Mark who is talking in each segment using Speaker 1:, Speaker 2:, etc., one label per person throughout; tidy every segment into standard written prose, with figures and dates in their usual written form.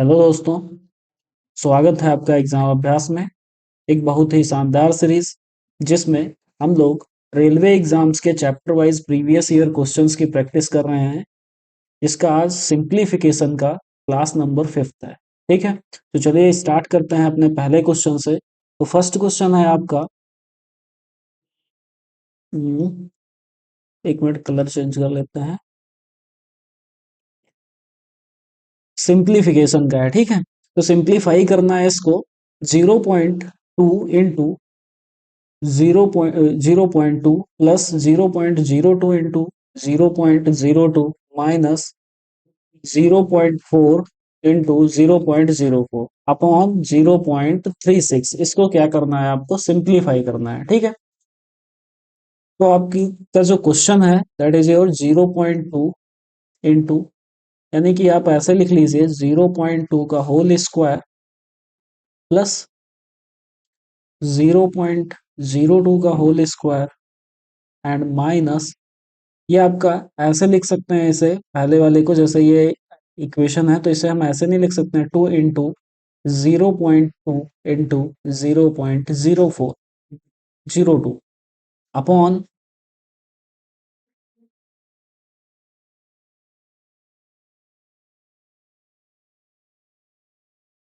Speaker 1: Hello दोस्तों, स्वागत है आपका एग्जाम अभ्यास में। एक बहुत ही शानदार सीरीज जिसमें हम लोग रेलवे एग्जाम्स के chapter wise previous year questions की प्रैक्टिस कर रहे हैं। इसका आज सिंप्लीफिकेशन का क्लास नंबर 5th है। ठीक है, तो चलिए स्टार्ट करते हैं अपने पहले क्वेश्चन से। तो फर्स्ट क्वेश्चन है आपका, हम्म, एक मिनट कलर चेंज कर लेते हैं। सिंप्लीफिकेशन का है, ठीक है। तो सिंप्लीफाई करना है इसको 0.2 into 0.2 plus 0.02 into 0.02 minus 0.4 into 0.04 upon 0.36। इसको क्या करना है, आपको सिंप्लीफाई करना है, ठीक है। तो आपकी का जो क्वेश्चन है दैट इज योर 0.2 इंटू, यानी कि आप ऐसे लिख लीजिए 0.2 का होल स्क्वायर प्लस 0.02 का होल स्क्वायर एंड माइनस, ये आपका ऐसे लिख सकते हैं इसे पहले वाले को, जैसे ये इक्वेशन है तो इसे हम ऐसे नहीं लिख सकते हैं 2 इंटू 0.2 इंटू 0.0402 अपॉन,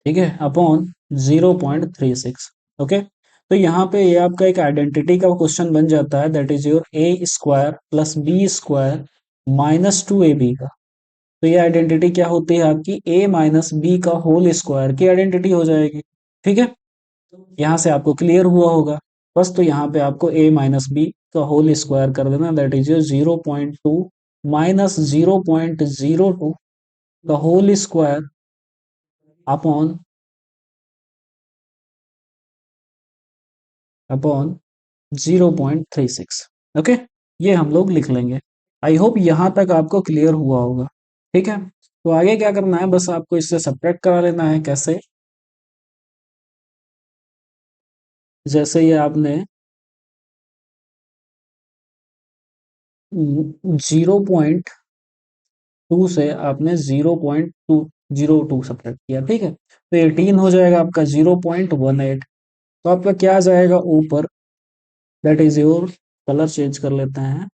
Speaker 1: ठीक है, अपॉन 0.36। ओके, तो यहाँ पे ये आपका एक आइडेंटिटी का क्वेश्चन बन जाता है that is your A square plus B square minus 2ab का। तो ये आइडेंटिटी क्या होती है आपकी, a माइनस बी का होल स्क्वायर की आइडेंटिटी हो जाएगी। ठीक है, यहाँ से आपको क्लियर हुआ होगा। बस तो यहाँ पे आपको a माइनस बी का होल स्क्वायर कर देना दैट इज योर 0.2 माइनस 0.02 का whole square upon upon 0.36। Okay, ये हम लोग लिख लेंगे। आई होप यहाँ तक आपको क्लियर हुआ होगा। ठीक है, तो आगे क्या करना है, बस आपको इससे सब्ट्रैक्ट करा लेना है। कैसे, जैसे ये आपने 0.2 से आपने 0.202 सब्ट्रैक्ट किया, ठीक है। तो 18 हो जाएगा आपका 0.18। तो आपका क्या आ जाएगा ऊपर, that is your, colour change कर लेते हैं,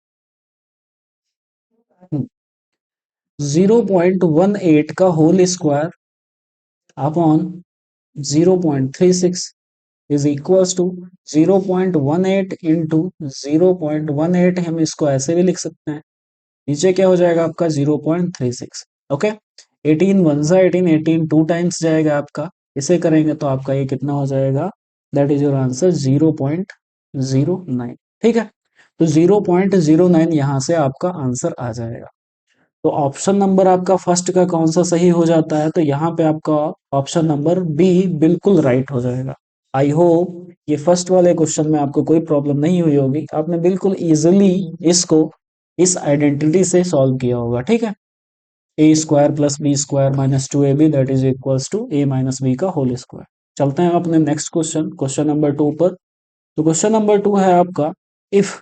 Speaker 1: 0.18 का whole square upon 0.36 is equals to 0.18 into 0.18। हम इसको ऐसे भी लिख सकते हैं, नीचे क्या हो जाएगा आपका 0.36। ओके, 18 वन जा 18, 18 टू टाइम्स जाएगा आपका। इसे करेंगे तो आपका ये कितना हो जाएगा, दैट इज योर आंसर 0.09। ठीक है, तो 0.09 यहां से आपका आंसर आ जाएगा। तो ऑप्शन नंबर आपका फर्स्ट का कौन सा सही हो जाता है, तो यहाँ पे आपका ऑप्शन नंबर बी बिल्कुल राइट हो जाएगा। आई होप ये फर्स्ट वाले क्वेश्चन में आपको कोई प्रॉब्लम नहीं हुई होगी, आपने बिल्कुल इजीली इसको इस आइडेंटिटी से सॉल्व किया होगा। ठीक है, A square plus B square minus 2ab that is equals to A minus B का होल स्क्वायर। चलते हैं अपने नेक्स्ट क्वेश्चन, क्वेश्चन नंबर 2 पर। तो क्वेश्चन नंबर 2 है आपका, if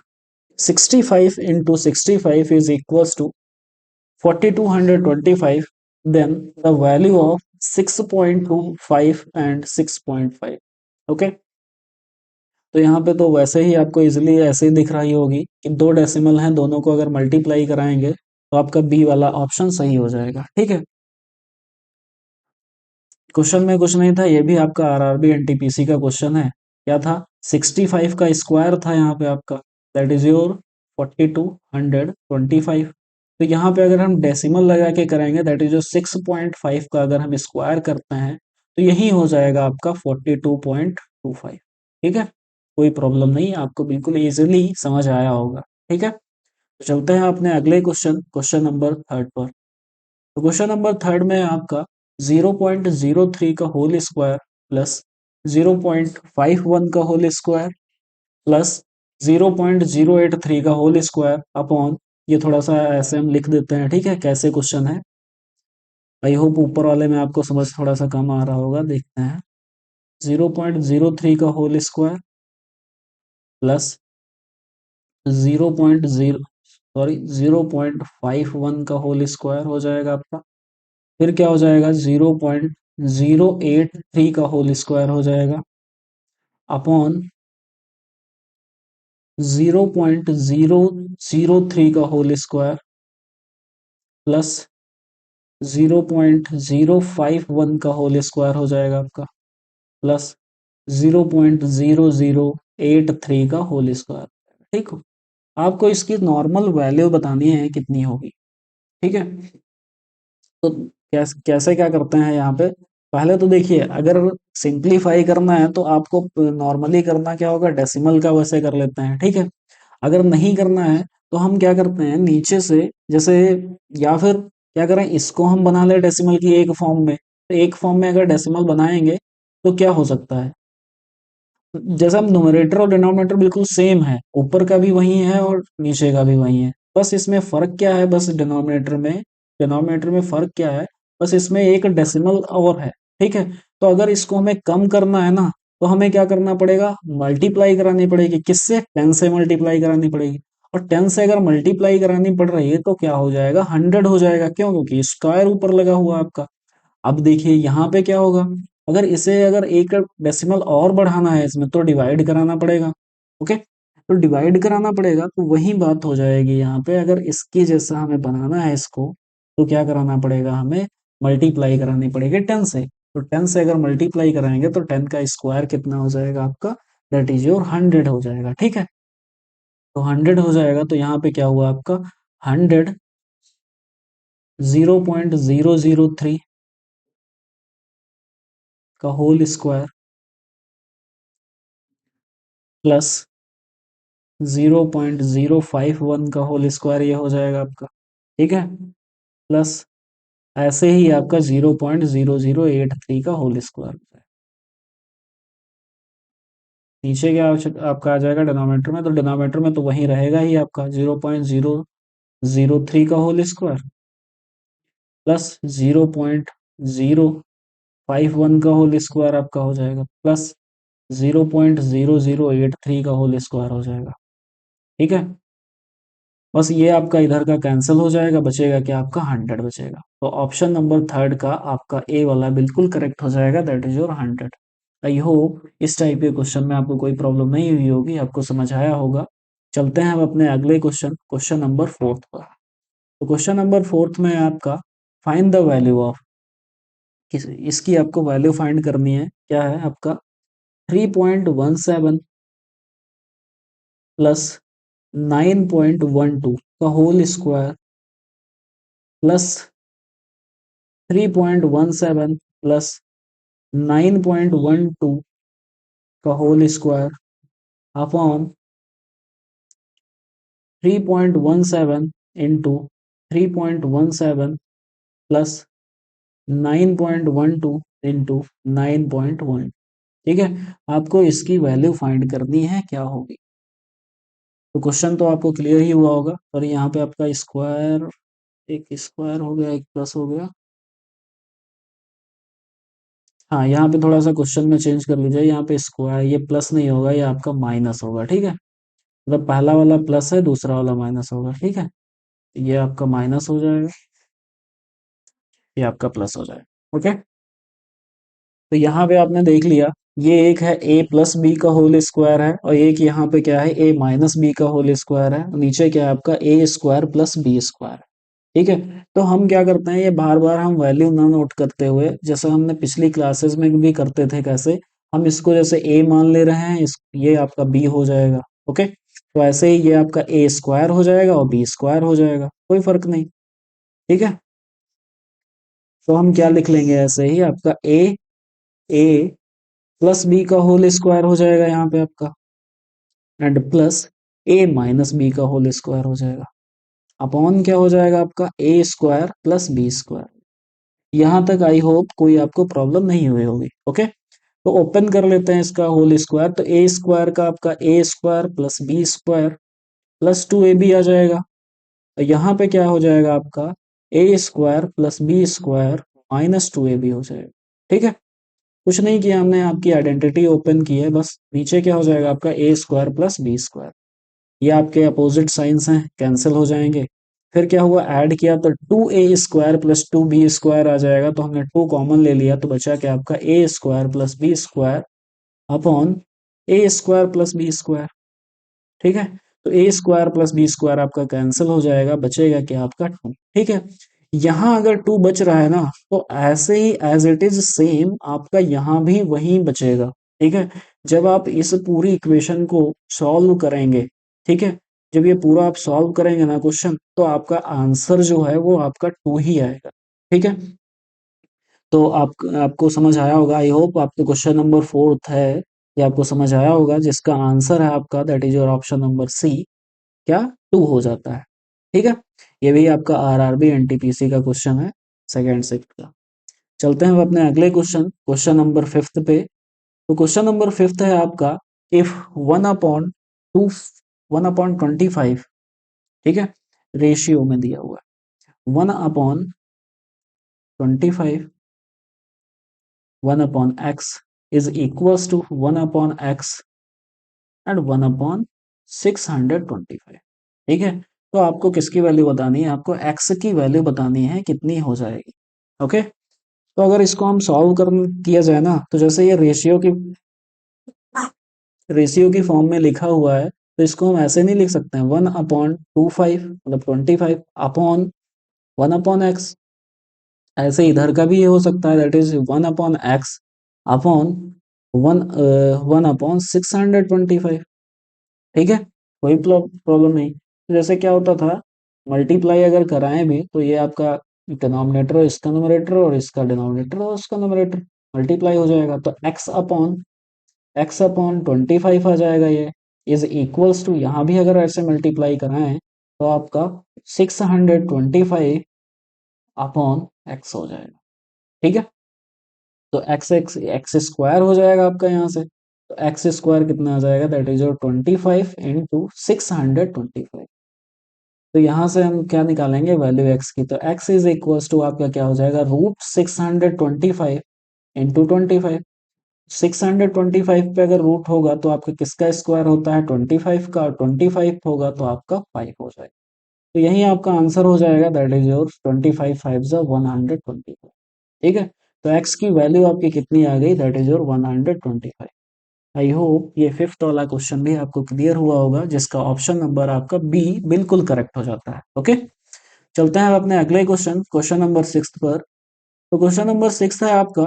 Speaker 1: 65 into 65 is equals to 4225, then the value of 6.25 and 6.5। Okay, तो यहाँ पे तो वैसे ही आपको इजीली ऐसे ही दिख रही होगी कि दो डेसिमल हैं, दोनों को अगर मल्टीप्लाई कराएंगे तो आपका बी वाला ऑप्शन सही हो जाएगा। ठीक है, क्वेश्चन में कुछ नहीं था, ये भी आपका आरआरबी एनटीपीसी का क्वेश्चन है। क्या था, 65 का स्क्वायर था यहाँ पे आपका, दैट इज योर 4225। तो यहाँ पे अगर हम डेसिमल लगा के करेंगे दैट इज जो 6.5 का अगर हम स्क्वायर करते हैं तो यही हो जाएगा आपका 42.25। ठीक है, कोई प्रॉब्लम नहीं, आपको बिल्कुल इजीली समझ आया होगा। ठीक है, तो चलते हैं अपने अगले क्वेश्चन, क्वेश्चन नंबर 3 पर। तो क्वेश्चन नंबर 3 में आपका 0.03 का होल स्क्वायर प्लस 0.51 का होल स्क्वायर प्लस 0.083 का होल स्क्वायर अपॉन, ये थोड़ा सा ऐसे हम लिख देते हैं, ठीक है, कैसे क्वेश्चन है। आई होप ऊपर वाले में आपको समझ थोड़ा सा कम आ रहा होगा, देखते हैं। 0.03 का होल स्क्वायर प्लस 0.51 का होल स्क्वायर हो जाएगा आपका। फिर क्या हो जाएगा, 0.083 का होल स्क्वायर हो जाएगा अपॉन 0.003 का होल स्क्वायर प्लस 0.051 का होल स्क्वायर हो जाएगा आपका प्लस 0.0083 का होल स्क्वायर। ठीक हो, आपको इसकी नॉर्मल वैल्यू बतानी है कितनी होगी। ठीक है, तो कैसे क्या करते हैं यहाँ पे, पहले तो देखिए अगर सिंप्लीफाई करना है तो आपको नॉर्मली करना क्या होगा, डेसिमल का वैसे कर लेते हैं। ठीक है, अगर नहीं करना है तो हम क्या करते हैं नीचे से, जैसे या फिर क्या करें, इसको हम बना ले डेसिमल की एक फॉर्म में, तो एक फॉर्म में अगर डेसिमल बनाएंगे तो क्या हो सकता है, जैसे हम न्यूमरेटर और डिनोमिनेटर बिल्कुल सेम है, ऊपर का भी वही है और नीचे का भी वही है, बस इसमें फर्क क्या है, बस डिनोमिनेटर में फर्क क्या है, बस इसमें एक डेसिमल और है। ठीक है, तो अगर इसको हमें कम करना है ना, तो हमें क्या करना पड़ेगा, मल्टीप्लाई करानी पड़ेगी, किससे, 10 से मल्टीप्लाई करानी पड़ेगी, और 10 से अगर मल्टीप्लाई करानी पड़ रही है तो क्या हो जाएगा, 100 हो जाएगा, क्यों, क्योंकि स्क्वायर ऊपर लगा हुआ है आपका। अब देखिए यहाँ पे क्या होगा, अगर इसे अगर एक डेसिमल और बढ़ाना है इसमें तो डिवाइड कराना पड़ेगा। ओके, तो डिवाइड कराना पड़ेगा तो वही बात हो जाएगी यहाँ पे, अगर इसकी जैसा हमें बनाना है इसको, तो क्या कराना पड़ेगा, हमें मल्टीप्लाई करानी पड़ेगी 10 से। तो 10 से अगर मल्टीप्लाई कराएंगे तो 10 का स्क्वायर कितना हो जाएगा आपका, दैट इज योर 100 हो जाएगा। ठीक है, तो 100 हो जाएगा, तो यहाँ पे क्या हुआ आपका, 100 0.003 का होल स्क्वायर प्लस 0.051 का होल स्क्वायर, ये हो जाएगा आपका। ठीक है, प्लस ऐसे ही आपका 0.0083 का होल स्क्वायर। नीचे क्या आपका आ जाएगा डिनोमिनेटर में, तो डिनोमिनेटर में तो वही रहेगा ही आपका 0.003 का होल स्क्वायर प्लस 0.051 का होल स्क्वायर आपका हो जाएगा प्लस 0.0083 का होल स्क्वायर हो जाएगा। ठीक है, बस ये आपका इधर का कैंसिल हो जाएगा, बचेगा क्या आपका, 100 बचेगा। तो ऑप्शन नंबर थर्ड का आपका ए वाला बिल्कुल करेक्ट हो जाएगा, that is your 100। I hope इस टाइप के क्वेश्चन में आपको कोई प्रॉब्लम नहीं हुई होगी, आपको समझ आया होगा। चलते हैं हम अपने अगले क्वेश्चन, क्वेश्चन नंबर फोर्थ पर। तो क्वेश्चन नंबर फोर्थ में आपका फाइंड द वैल्यू ऑफ, इसकी आपको वैल्यू फाइंड करनी है, क्या है आपका 3.17 प्लस 9.12 का होल स्क्वायर प्लस 3.17 प्लस 9.12 का whole square upon 3.17 into 3.17 plus 9.12 into 9.1। ठीक है, आपको इसकी वैल्यू फाइंड करनी है, क्या होगी। तो क्वेश्चन तो आपको क्लियर ही हुआ होगा, और यहाँ पे आपका स्क्वायर, एक स्क्वायर हो गया, एक प्लस हो गया। हाँ, यहाँ पे थोड़ा सा क्वेश्चन में चेंज कर लीजिए, यहाँ पे स्क्वायर ये प्लस नहीं होगा, ये आपका माइनस होगा। ठीक है, मतलब पहला वाला प्लस है, दूसरा वाला माइनस होगा। ठीक है, ये आपका माइनस हो जाएगा, ये आपका प्लस हो जाएगा। ओके, तो यहाँ पे आपने देख लिया, ये एक है a प्लस बी का होल स्क्वायर है, और एक यहाँ पे क्या है, a माइनस बी का होल स्क्वायर है, नीचे क्या है आपका a square plus B square. ठीक है, तो हम क्या करते हैं, ये बार बार हम वैल्यू ना नोट करते हुए, जैसे हमने पिछली क्लासेस में भी करते थे, कैसे हम इसको जैसे a मान ले रहे हैं, ये आपका b हो जाएगा। ओके, तो ऐसे ही ये आपका a स्क्वायर हो जाएगा और b स्क्वायर हो जाएगा, कोई फर्क नहीं। ठीक है, तो हम क्या लिख लेंगे, ऐसे ही आपका a प्लस बी का होल स्क्वायर हो जाएगा यहाँ पे आपका, and plus a minus B का होल स्क्वायर हो जाएगा, अपॉन क्या हो जाएगा आपका, a square plus B square. यहाँ तक आई होप कोई आपको प्रॉब्लम नहीं हुई होगी। ओके, तो ओपन कर लेते हैं इसका होल स्क्वायर, तो a स्क्वायर का आपका a square plus B square plus 2ab आ जाएगा, तो यहाँ पे क्या हो जाएगा आपका, a square plus B square minus 2ab हो जाएगा। ठीक है, कुछ नहीं किया हमने, आपकी आइडेंटिटी ओपन की है, बस नीचे क्या हो जाएगा आपका a square plus B square, ये आपके अपोजिट साइंस हैं, कैंसिल हो जाएंगे, फिर क्या हुआ, ऐड किया तो 2a² प्लस 2b² आ जाएगा, तो हमने 2 कॉमन ले लिया, तो बचा क्या आपका a² plus b² upon a² plus b²। ठीक है, तो a² प्लस b² आपका कैंसिल हो जाएगा, बचेगा क्या आपका 2। ठीक है, यहाँ अगर 2 बच रहा है ना, तो ऐसे ही एज इट इज सेम आपका यहाँ भी वही बचेगा। ठीक है, जब आप इस पूरी इक्वेशन को सॉल्व करेंगे, ठीक है, जब ये पूरा आप सॉल्व करेंगे ना क्वेश्चन, तो आपका आंसर जो है वो आपका 2 ही आएगा। ठीक है, तो आपको समझ आया होगा, आई होप आपको क्वेश्चन नंबर 4 है, ये आपको समझ आया होगा, जिसका आंसर है आपका that is your option number C, क्या 2 हो जाता है। ठीक है, ये भी आपका आरआरबी एनटीपीसी का क्वेश्चन है, सेकंड शिफ्ट का। चलते हैं अब अपने अगले क्वेश्चन, क्वेश्चन नंबर 5 पे। तो क्वेश्चन नंबर 5 है आपका, इफ 1/25, ठीक है, रेशियो में दिया हुआ है 1/25, 1/x is equals to 1/x and 1/625। ठीक है, तो आपको किसकी वैल्यू बतानी है, आपको x की वैल्यू बतानी है कितनी हो जाएगी। ओके, तो अगर इसको हम सॉल्व कर किया जाए ना, तो जैसे ये रेशियो की फॉर्म में लिखा हुआ है, तो इसको हम ऐसे नहीं लिख सकते हैं 1/25 मतलब 25 अपॉन 1/x। ऐसे इधर का भी ये हो सकता है, दैट इज 1/x अपॉन 1/625। ठीक है, कोई प्रॉब्लम नहीं। तो जैसे क्या होता था, मल्टीप्लाई अगर कराएं भी, तो ये आपका डिनोमिनेटर और इसका नोमिनेटर और इसका डिनोमिनेटर और उसका नोमिनेटर मल्टीप्लाई हो जाएगा, तो x अपॉन 25 आ जाएगा, ये इज इक्वल्स टू, यहाँ भी अगर ऐसे मल्टीप्लाई कराएं तो आपका 625 अपॉन x हो जाएगा। ठीक है, तो एक्स स्क्वायर हो जाएगा आपका यहाँ से, तो एक्स स्क्वायर कितना आ जाएगा, दैट इज योर 25 इंटू 625। तो यहाँ से हम क्या निकालेंगे, वैल्यू x की, तो x इज इक्वल्स टू आपका क्या हो जाएगा, √625 इंटू 25। 625 पे अगर रूट होगा तो आपका किसका स्क्वायर होता है, 25 का, और 25 होगा तो आपका 5 हो जाएगा। तो यही आपका आंसर हो जाएगा, दैट इज योर 25 5 125। ठीक है, तो x की वैल्यू आपकी कितनी आ गई, that is your 125। I hope ये 5th वाला क्वेश्चन भी आपको क्लियर हुआ होगा, जिसका ऑप्शन नंबर आपका बी बिल्कुल करेक्ट हो जाता है। ओके, चलते हैं अपने अगले क्वेश्चन, क्वेश्चन नंबर 6 पर। तो क्वेश्चन नंबर 6 है आपका,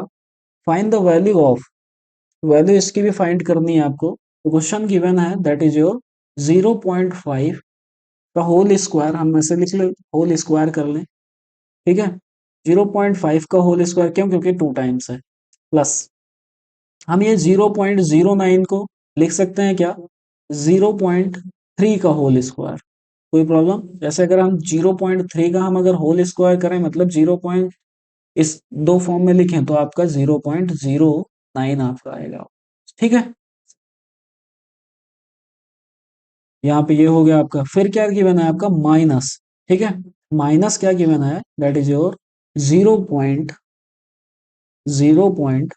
Speaker 1: find the value of, value इसकी भी फाइंड करनी है आपको। तो क्वेश्चन गिवन है दैट इज योर 0.5 का होल स्क्वायर, हम ऐसे लिख ले, होल स्क्वायर कर लें। ठीक है, 0.5 का होल स्क्वायर, क्यों, क्योंकि 2 टाइम्स है, प्लस हम ये 0.09 को लिख सकते हैं क्या, 0.3 का होल स्क्वायर। कोई प्रॉब्लम, जैसे अगर हम 0.3 का हम अगर होल स्क्वायर करें, मतलब 0 पॉइंट इस दो फॉर्म में लिखें, तो आपका 0.09 आपका आएगा। ठीक है, यहाँ पे ये हो गया आपका, फिर क्या गिवन है आपका माइनस। ठीक है, माइनस क्या गिवन है, दैट इज योर 0.0.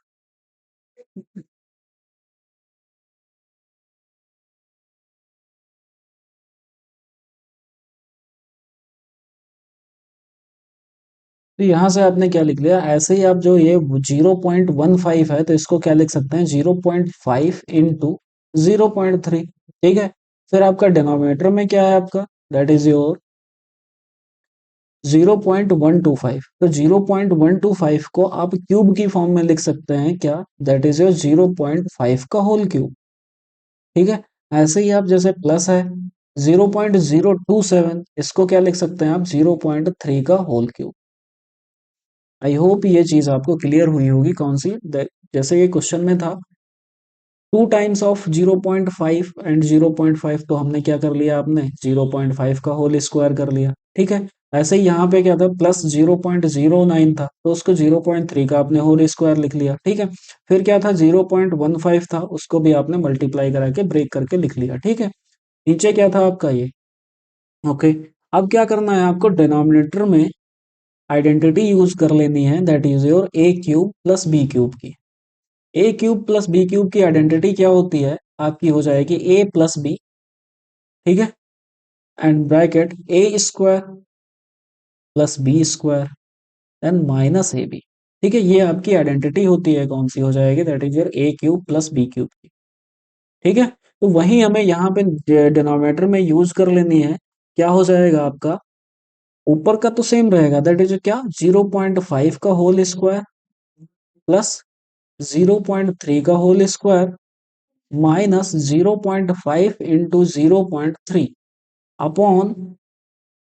Speaker 1: तो यहाँ से आपने क्या लिख लिया, ऐसे ही आप जो ये 0.15 है, तो इसको क्या लिख सकते हैं, 0.5 इंटू 0.3। ठीक है, फिर आपका डिनोमिनेटर में क्या है आपका, दैट इज योर 0.125। तो 0.125 को आप क्यूब की फॉर्म में लिख सकते हैं क्या, दैट इज योर 0.5 का होल क्यूब। ठीक है, ऐसे ही आप जैसे प्लस है 0.027, इसको क्या लिख सकते हैं आप, 0.3 का होल क्यूब। आई होप ये चीज आपको क्लियर हुई होगी, कौन सी, जैसे ये क्वेश्चन में था 2 टाइम्स ऑफ 0.5 एंड 0.5, तो हमने क्या कर लिया, आपने 0.5 का होल स्क्वायर कर लिया। ठीक है, ऐसे ही यहाँ पे क्या था, प्लस 0.09 था, तो उसको 0.3 का आपने होल स्क्वायर लिख लिया। ठीक है, फिर क्या था, 0.15 था, उसको भी आपने मल्टीप्लाई करा के ब्रेक करके लिख लिया। ठीक है, नीचे क्या था आपका ये। ओके, अब क्या करना है आपको, डिनोमिनेटर में आइडेंटिटी यूज कर लेनी है, that is your A cube plus B cube की। A cube plus B cube की आइडेंटिटी क्या होती है आपकी, हो जाएगी ए प्लस बी। ठीक है, and bracket A square plus B square then minus A B. ठीक है, ये आपकी आइडेंटिटी होती है, कौन सी हो जाएगी, that is your A cube plus B cube की। ठीक है, तो वही हमें यहाँ पे डिनोमिनेटर में यूज कर लेनी है। क्या हो जाएगा आपका, ऊपर का तो सेम रहेगा, दैट इज क्या, 0.5 का होल स्क्वायर प्लस 0.3 का whole square minus 0.5 into 0.3 upon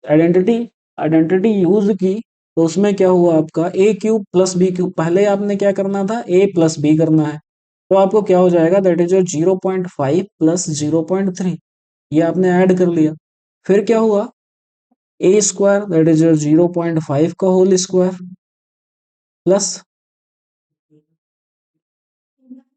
Speaker 1: identity. Identity use की तो उसमें क्या हुआ आपका, A cube plus B cube, पहले आपने क्या करना था, ए प्लस बी करना है, तो आपको क्या हो जाएगा, दैट इज 0.5 प्लस 0.3, ये आपने ऐड कर लिया। फिर क्या हुआ, ए स्क्वायर दैट इज 0.5 का whole square plus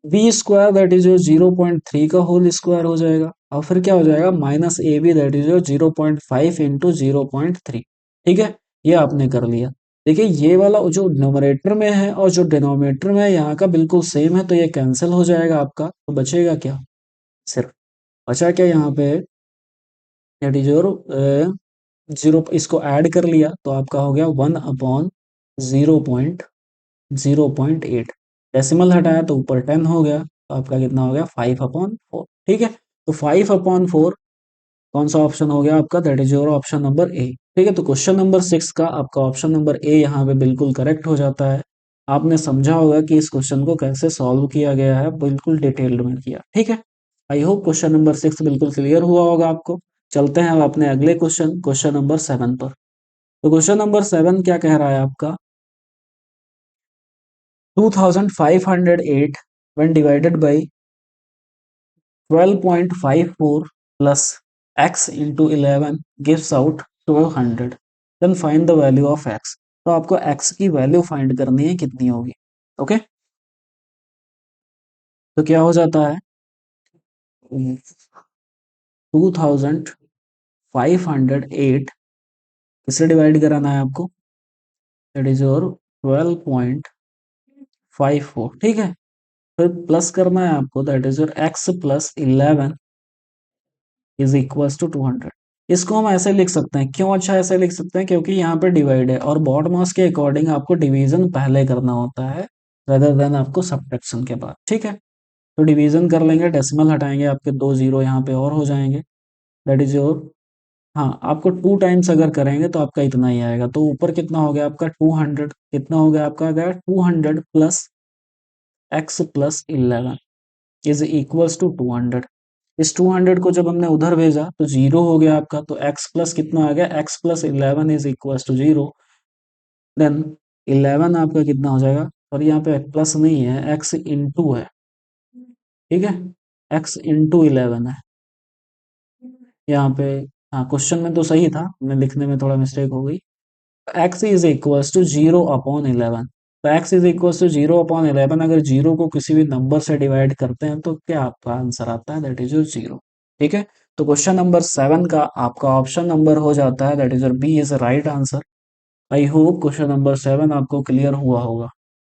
Speaker 1: B square that is 0.3 का होल स्क्वायर हो जाएगा, और फिर क्या हो जाएगा, minus A B that is 0.5 into 0.3। ठीक है, ये आपने कर लिया। देखिए ये वाला जो न्यूमरेटर में है और जो डिनोमिनेटर में है यहाँ का बिल्कुल सेम है, तो ये कैंसिल हो जाएगा आपका, तो बचेगा क्या, सिर्फ बचा क्या यहाँ पे, दैट इज योर जीरो, इसको ऐड कर लिया तो आपका हो गया 1/0.0.8। डेसिमल हटाया तो ऊपर 10 हो गया, तो आपका कितना हो गया, 5/4। ठीक है, तो 5/4 कौन सा ऑप्शन हो गया आपका, that is your option number A. ठीक है, तो क्वेश्चन नंबर 6 का आपका ऑप्शन नंबर ए यहाँ पे बिल्कुल करेक्ट हो जाता है। आपने समझा होगा कि इस क्वेश्चन को कैसे सॉल्व किया गया है, बिल्कुल डिटेल्ड में किया। ठीक है, आई होप क्वेश्चन नंबर 6 बिल्कुल क्लियर हुआ होगा आपको। चलते हैं अब अपने अगले क्वेश्चन, क्वेश्चन नंबर 7 पर। तो क्वेश्चन नंबर 7 क्या कह रहा है आपका, 2508 when divided by 12.54 plus x into 11 gives out 1200, then find the value of x। तो आपको x की वैल्यू फाइंड करनी है, कितनी होगी। ओके, तो क्या हो जाता है, 2508 किससे डिवाइड कराना है आपको, दैट इज योर 12.54। ठीक है, फिर प्लस करना है आपको, that is your x plus 11 is equal to 200। इसको हम ऐसे लिख सकते हैं, क्यों अच्छा ऐसे लिख सकते हैं, क्योंकि यहाँ पे डिवाइड है और बॉड मास के अकॉर्डिंग आपको डिवीजन पहले करना होता है रेदर देन आपको सब्ट्रैक्शन के बाद। ठीक है, तो डिवीजन कर लेंगे, डेसिमल हटाएंगे, आपके 2 जीरो यहाँ पे और हो जाएंगे, दैट इज योर, हाँ आपको 2 टाइम्स अगर करेंगे तो आपका इतना ही आएगा, तो ऊपर कितना हो गया आपका 200, कितना हो गया आपका, गया 200 plus X plus 11 is equals to 200। इस 200 को जब हमने उधर भेजा तो जीरो हो गया आपका, तो x प्लस कितना आ गया, x plus 11 is equal to zero. Then 11 आपका कितना हो जाएगा, और यहाँ पे प्लस नहीं है, x इंटू है। ठीक है, x इंटू 11 है यहाँ पे। हाँ क्वेश्चन में तो सही था, मैं लिखने में थोड़ा मिस्टेक हो गई। x is equal to 0/11। तो x इज इक्वल टू 0/11, अगर जीरो को किसी भी नंबर से डिवाइड करते हैं तो क्या आपका आंसर आता है, दैट इज योर जीरो। ठीक है, तो क्वेश्चन नंबर 7 का आपका ऑप्शन नंबर हो जाता है, that is your B is right answer. I hope question number 7 आपको क्लियर हुआ होगा।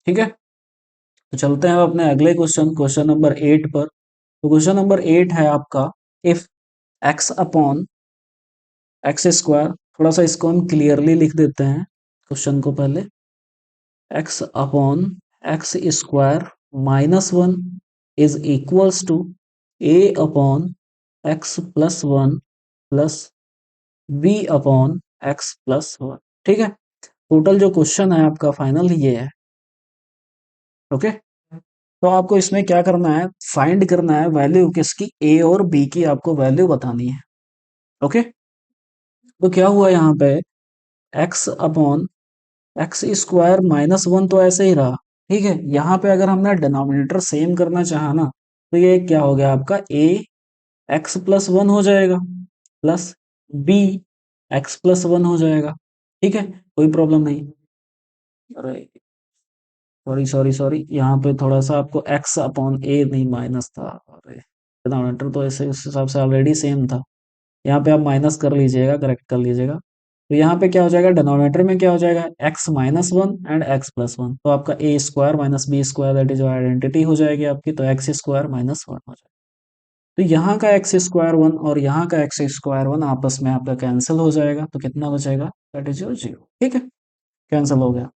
Speaker 1: ठीक है, तो चलते हैं अब अपने अगले क्वेश्चन, क्वेश्चन नंबर 8 पर। तो क्वेश्चन नंबर 8 है आपका, if x upon X square, थोड़ा सा इसको हम क्लियरली लिख देते हैं क्वेश्चन को पहले, x upon X square -1 is equals to a upon X plus 1 plus b upon X plus 1। ठीक है, टोटल जो क्वेश्चन है आपका फाइनल ये है। ओके, तो आपको इसमें क्या करना है, फाइंड करना है वैल्यू किसकी, a और b की आपको वैल्यू बतानी है। ओके, तो क्या हुआ यहाँ पे, x अपॉन एक्स स्क्वायर -1 तो ऐसे ही रहा। ठीक है, यहाँ पे अगर हमने डिनोमिनेटर सेम करना चाहा ना, तो ये क्या हो गया आपका, a एक्स प्लस 1 हो जाएगा प्लस b एक्स प्लस 1 हो जाएगा। ठीक है, कोई प्रॉब्लम नहीं। अरे सॉरी सॉरी सॉरी, यहाँ पे थोड़ा सा आपको x अपॉन ए नहीं माइनस था, अरे डिनोमिनेटर तो ऐसे उस हिसाब से ऑलरेडी सेम था, यहाँ पे आप माइनस कर लीजिएगा, करेक्ट कर लीजिएगा। तो यहाँ पे क्या हो जाएगा, डिनोमिनेटर में क्या हो जाएगा, x-1 एंड x+1, तो आपका A square minus B square that is identity हो जाएगी आपकी, तो x स्क्वायर -1 हो जाएगा। तो यहाँ का एक्स स्क्वायर वन और यहाँ का एक्स स्क्वायर वन आपस में आपका कैंसिल हो जाएगा, तो कितना बचेगा, दैट इज योर जीरो। ठीक है, कैंसिल हो गया।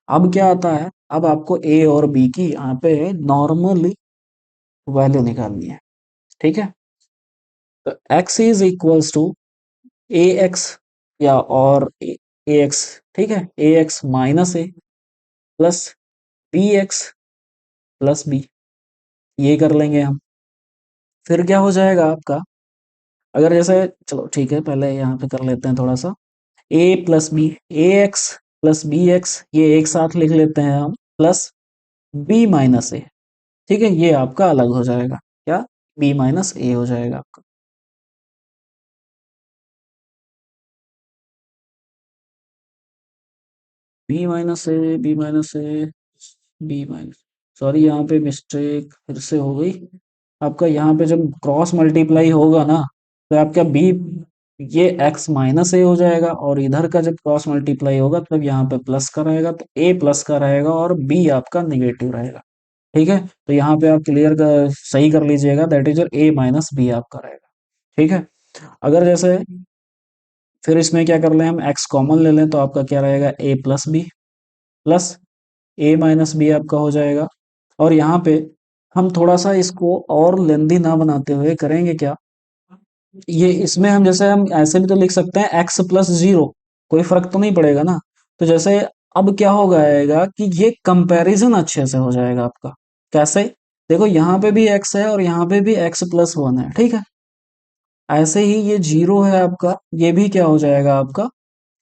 Speaker 1: अब क्या आता है, अब आपको ए और बी की यहाँ पे नॉर्मली वैल्यू निकालनी है। ठीक है, तो x is equals to A X या और ए एक्स, ठीक है, A X minus A plus B X plus B, ये कर लेंगे हम। फिर क्या हो जाएगा आपका, अगर जैसे, चलो ठीक है, पहले यहाँ पे कर लेते हैं थोड़ा सा, ए प्लस बी, ए एक्स प्लस बी एक्स, ये एक साथ लिख लेते हैं हम, प्लस बी माइनस ए। ठीक है, ये आपका अलग हो जाएगा, क्या, बी माइनस ए हो जाएगा आपका। B minus A, B minus A, B minus, sorry यहाँ पे मिस्टेक फिर से हो गई। आपका यहाँ पे जब क्रॉस मल्टीप्लाई होगा ना, तो आपका बी, ये एक्स माइनस ए हो जाएगा, और इधर का जब क्रॉस मल्टीप्लाई होगा तब यहाँ पे प्लस का रहेगा, तो ए प्लस का रहेगा और बी आपका निगेटिव रहेगा। ठीक है, तो यहाँ पे आप क्लियर कर, सही कर लीजिएगा, that is A minus B आपका रहेगा। ठीक है, अगर जैसे फिर इसमें क्या कर लें, हम एक्स कॉमन ले लें, तो आपका क्या रहेगा, ए प्लस बी प्लस ए माइनस बी आपका हो जाएगा। और यहाँ पे हम थोड़ा सा इसको और लेंदी ना बनाते हुए करेंगे क्या, ये इसमें हम जैसे हम ऐसे भी तो लिख सकते हैं एक्स प्लस जीरो, कोई फर्क तो नहीं पड़ेगा ना। तो जैसे अब क्या हो जाएगा कि ये कंपैरिजन अच्छे से हो जाएगा आपका। कैसे, देखो यहाँ पे भी एक्स है और यहाँ पे भी एक्स प्लस वन है। ठीक है, ऐसे ही ये जीरो है आपका, ये भी क्या हो जाएगा आपका,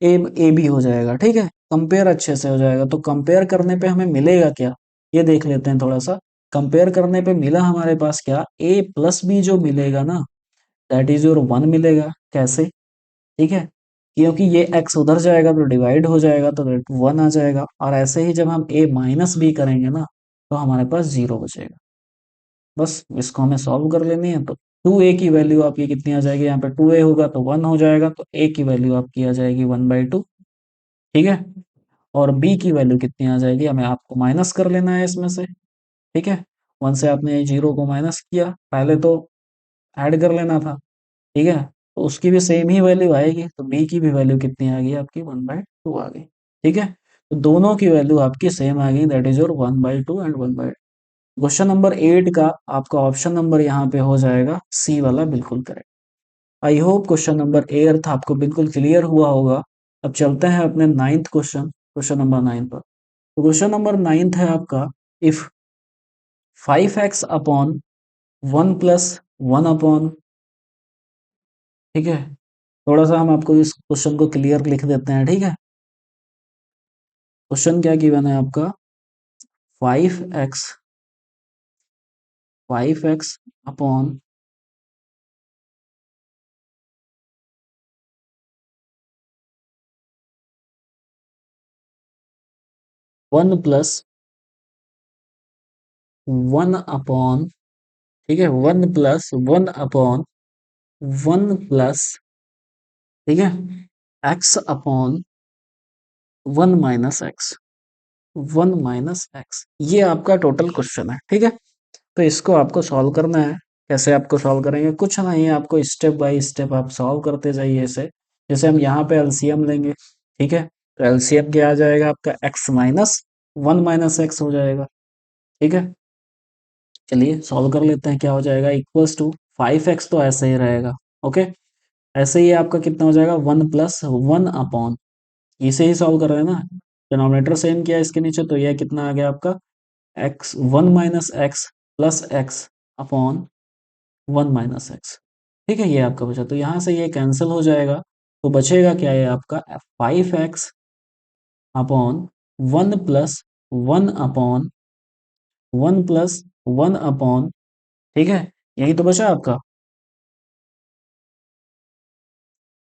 Speaker 1: ए ए बी हो जाएगा। ठीक है, कंपेयर अच्छे से हो जाएगा। तो कंपेयर करने पे हमें मिलेगा क्या, ये देख लेते हैं थोड़ा सा। कंपेयर करने पे मिला हमारे पास क्या, ए प्लस बी जो मिलेगा ना, दैट इज योर वन मिलेगा। कैसे, ठीक है, क्योंकि ये x उधर जाएगा तो डिवाइड हो जाएगा, तो दैट वन आ जाएगा। और ऐसे ही जब हम a माइनस बी करेंगे ना, तो हमारे पास जीरो बचेगा। बस इसको हमें सॉल्व कर लेनी है। तो टू ए की वैल्यू आपकी कितनी आ जाएगी, यहाँ पे टू ए होगा तो वन हो जाएगा, तो a की वैल्यू आपकी आ जाएगी वन बाई टू। ठीक है, और b की वैल्यू कितनी आ जाएगी, हमें आपको माइनस कर लेना है इसमें से। ठीक है, वन से आपने जीरो को माइनस किया, पहले तो ऐड कर लेना था। ठीक है, तो उसकी भी सेम ही वैल्यू आएगी, तो बी की भी वैल्यू कितनी आ गई आपकी, वन बाई टू आ गई। ठीक है, तो दोनों की वैल्यू आपकी सेम आ गई, that is your one by two and one by. Question number 8 का आपका ऑप्शन नंबर यहाँ पे हो जाएगा सी वाला, बिल्कुल करेक्ट। आई होप क्वेश्चन नंबर 8 आपको बिल्कुल क्लियर हुआ होगा। अब चलते हैं अपने नाइन्थ क्वेश्चन, क्वेश्चन नंबर 9 पर। तो क्वेश्चन नंबर 9 है आपका, if 5x upon 1 plus 1 upon, ठीक है, थोड़ा सा हम आपको इस क्वेश्चन को क्लियर लिख देते हैं। ठीक है, क्वेश्चन क्या गिवन है आपका, 5x, 5x upon 1 plus 1 upon, ठीक है, 1 प्लस 1 अपॉन 1 प्लस, ठीक है, x upon 1 minus x, 1 minus x, ये आपका टोटल क्वेश्चन है। ठीक है, तो इसको आपको सॉल्व करना है। कैसे आपको सॉल्व करेंगे, कुछ नहीं, आपको स्टेप बाय स्टेप आप सॉल्व करते जाइए इसे। जैसे हम यहाँ पे एलसीएम लेंगे, ठीक है, तो एलसीएम क्या आ जाएगा आपका, x minus one minus x हो जाएगा। ठीक है, चलिए सॉल्व कर लेते हैं, क्या हो जाएगा, इक्वल्स टू 5x तो ऐसे ही रहेगा। ओके, ऐसे ही आपका कितना हो जाएगा, 1 प्लस 1 अपॉन, इसे ही सॉल्व कर रहे हैं ना, डिनोमिनेटर सेम किया इसके नीचे, तो यह कितना आ गया आपका, x 1 minus x plus x upon 1 minus x. ठीक है, ये आपका बचा, तो यहाँ से ये कैंसिल हो जाएगा, तो बचेगा क्या है आपका, 5x upon 1 plus 1 upon 1 plus 1 upon, ठीक है, यही तो बचा आपका,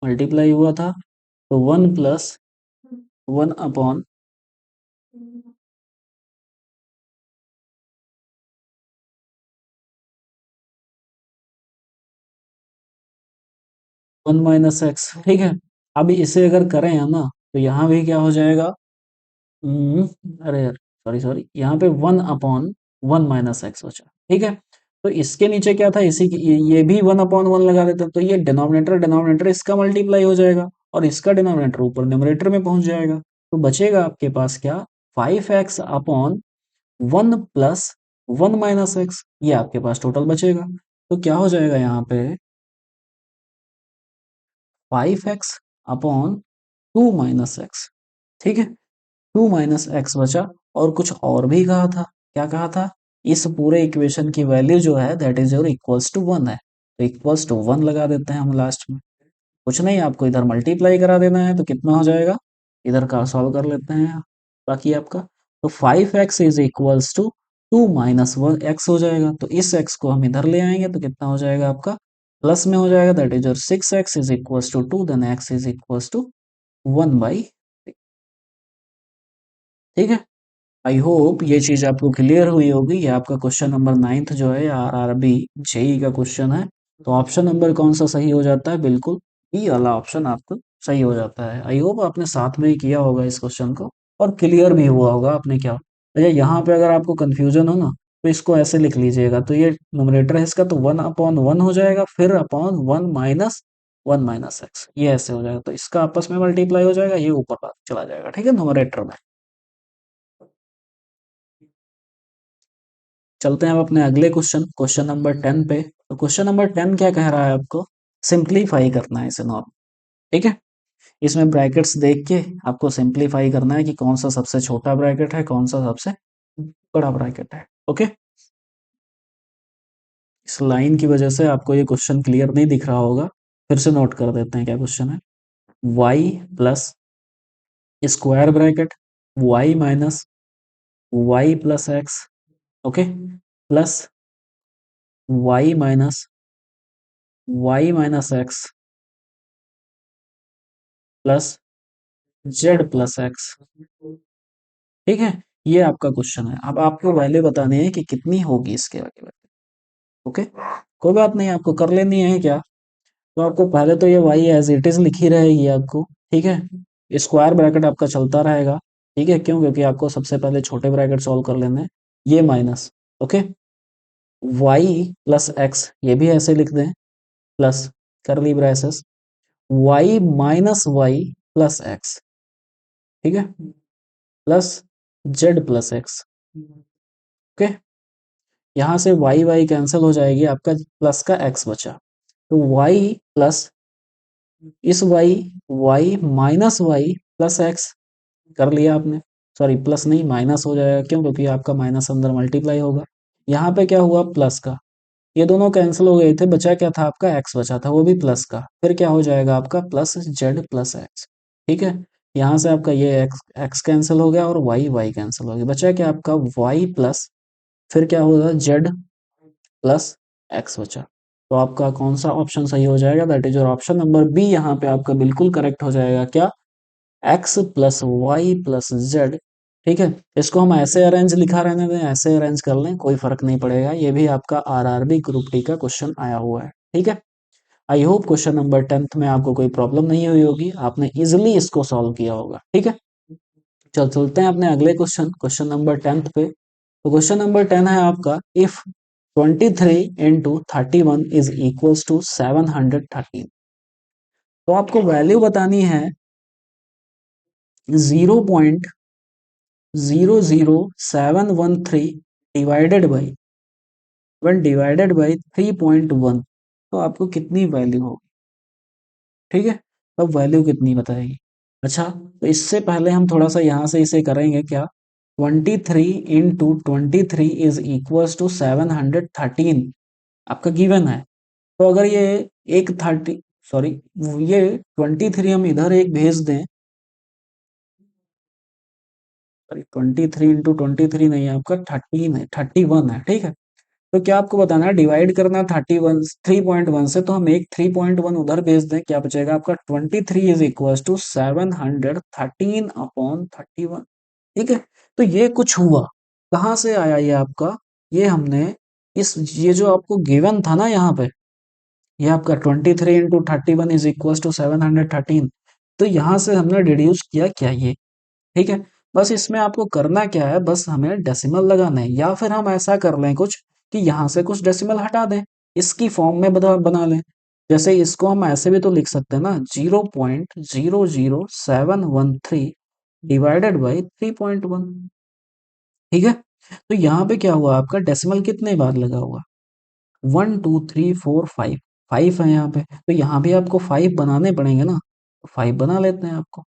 Speaker 1: मल्टीप्लाई हुआ था, तो 1 प्लस 1 अपॉन 1 माइनस एक्स। ठीक है, अब इसे अगर करें है ना, तो यहाँ भी क्या हो जाएगा, अरे यार, सॉरी सॉरी, यहाँ पे 1 अपॉन 1 माइनस एक्स बचा। ठीक है, तो इसके नीचे क्या था, इसी की ये भी 1/1 लगा देते, तो ये डिनोमिनेटर डिनोमिनेटर इसका मल्टीप्लाई हो जाएगा और इसका डिनोमिनेटर ऊपर न्यूमरेटर में पहुंच जाएगा। तो बचेगा आपके पास क्या, 5x/1 + 1 - x, ये आपके पास टोटल बचेगा। तो क्या हो जाएगा यहाँ पे, 5x/2 - x, ठीक है। 2 - x बचा, और कुछ और भी कहा था, क्या कहा था, इस पूरे इक्वेशन की वैल्यू जो है that is your equals to 1 है, तो इक्वल्स टू 1 लगा देते हैं हम लास्ट में। कुछ नहीं, आपको इधर मल्टीप्लाई करा देना है, तो कितना हो जाएगा, इधर का सॉल्व कर लेते हैं बाकी आपका। तो 5x is equals to 2 - 1 x हो जाएगा, तो इस x को हम इधर ले आएंगे तो कितना हो जाएगा आपका, प्लस में हो जाएगा, that is your 6x is equals to 2, then x is equals to 1/6, ठीक है। आई होप ये चीज आपको क्लियर हुई होगी। ये आपका क्वेश्चन नंबर 9th जो है आरआरबी जेई का क्वेश्चन है। तो ऑप्शन नंबर कौन सा सही हो जाता है, बिल्कुल ई वाला ऑप्शन आपको सही हो जाता है। आई होप आपने साथ में ही किया होगा इस क्वेश्चन को और क्लियर भी हुआ होगा आपने क्या। अच्छा, यहाँ पे अगर आपको कंफ्यूजन हो ना, तो इसको ऐसे लिख लीजिएगा, तो ये न्यूमरेटर है इसका, तो 1/1 हो जाएगा, फिर अपॉन 1 - 1 - x, ये ऐसे हो जाएगा, तो इसका आपस में मल्टीप्लाई हो जाएगा, ये ऊपर चला जाएगा, ठीक है, न्यूमरेटर में। चलते हैं अब अपने अगले क्वेश्चन, क्वेश्चन नंबर 10 पे। तो क्वेश्चन नंबर 10 क्या कह रहा है, आपको सिंप्लीफाई करना है इसे नॉर्म, ठीक है। इसमें ब्रैकेट्स देख के आपको सिंप्लीफाई करना है कि कौन सा सबसे छोटा ब्रैकेट है, कौन सा सबसे बड़ा ब्रैकेट है, ओके। इस लाइन की वजह से आपको ये क्वेश्चन क्लियर नहीं दिख रहा होगा, फिर से नोट कर देते हैं क्या क्वेश्चन है। y plus square bracket y minus y plus X, okay, plus y minus x plus z plus X, ठीक है। ये आपका क्वेश्चन है, अब आपको वैल्यू बतानी है कि कितनी होगी इसके वैल्यू, ओके। कोई बात नहीं, आपको कर लेनी है क्या, तो आपको पहले तो ये वाई एज इट इज लिखी रहेगी आपको, ठीक है। स्क्वायर ब्रैकेट आपका चलता रहेगा, ठीक है, क्यों, क्योंकि आपको सबसे पहले छोटे ब्रैकेट सॉल्व कर लेने हैं। ये minus, okay, Y plus X, ये भी ऐसे लिख दें, plus curly braces Y minus Y plus X, ठीक है, plus Z plus X, okay. यहाँ से वाई वाई कैंसिल हो जाएगी, आपका प्लस का एक्स बचा, तो वाई प्लस इस Y, Y minus Y plus X कर लिया आपने, सॉरी प्लस नहीं माइनस हो जाएगा, क्यों, क्योंकि आपका माइनस अंदर मल्टीप्लाई होगा। यहाँ पे क्या हुआ, प्लस का, ये दोनों कैंसिल हो गए थे, बचा क्या था आपका, एक्स बचा था, वो भी प्लस का, फिर क्या हो जाएगा आपका प्लस जेड प्लस एक्स, ठीक है। यहाँ से आपका ये एक्स एक्स कैंसिल हो गया और वाई वाई कैंसिल हो गया, बचा क्या आपका वाई प्लस, फिर क्या होगा जेड प्लस एक्स बचा। तो आपका कौन सा ऑप्शन सही हो जाएगा, that is your option number B, यहाँ पे आपका बिल्कुल करेक्ट हो जाएगा, क्या, X plus Y plus Z, ठीक है। इसको हम ऐसे अरेंज लिखा रहने दें, ऐसे अरेंज कर लें, कोई फर्क नहीं पड़ेगा, ये भी आपका आरआरबी ग्रुप डी का क्वेश्चन आया हुआ है, ठीक है। आई होप क्वेश्चन नंबर 10th में आपको कोई प्रॉब्लम नहीं हुई होगी, आपने इजिली इसको सॉल्व किया होगा, ठीक है। चलते हैं अपने अगले क्वेश्चन, क्वेश्चन नंबर 10th पे। तो क्वेश्चन नंबर 10 है आपका, if 23 into 31 is equals to 713, तो आपको वैल्यू बतानी है 0.00713 डिवाइडेड बाई 3.1, तो आपको कितनी वैल्यू होगी, ठीक है। अब वैल्यू कितनी बताएगी। अच्छा, तो इससे पहले हम थोड़ा सा यहाँ से इसे करेंगे क्या, 23 इंटू 23 इज इक्वल्स टू 713 आपका गिवन है। तो अगर ये एक 30, सॉरी, ये 23 हम इधर एक भेज दें, सॉरी 23 इंटू 23 नहीं है आपका 13 है, 31 है, ठीक है। तो क्या आपको बताना है, डिवाइड करना 3.1 से, तो हम एक 3.1 उधर भेज दें, क्या बचेगा आपका 23 इज इक्वल टू 713/31, ठीक है। तो ये कुछ हुआ, कहाँ से आया ये आपका, ये हमने ये जो आपको गिवन था ना यहाँ पे, ये आपका 23 इंटू 31 इज इक्वल टू 713, तो यहाँ से हमने डिड्यूस किया क्या ये, ठीक है। बस इसमें आपको करना क्या है, बस हमें डेसिमल लगाना है, या फिर हम ऐसा कर लें कुछ कि यहाँ से कुछ डेसिमल हटा दें, इसकी फॉर्म में बना लें। जैसे इसको हम ऐसे भी तो लिख सकते हैं ना, 0.00713 डिवाइडेड बाई 3.1। ठीक है, तो यहाँ पे क्या हुआ, आपका डेसिमल कितने बार लगा हुआ, 1 2 3 4 5, 5 है यहाँ पे, तो यहाँ भी आपको 5 बनाने पड़ेंगे ना, तो 5 बना लेते हैं आपको।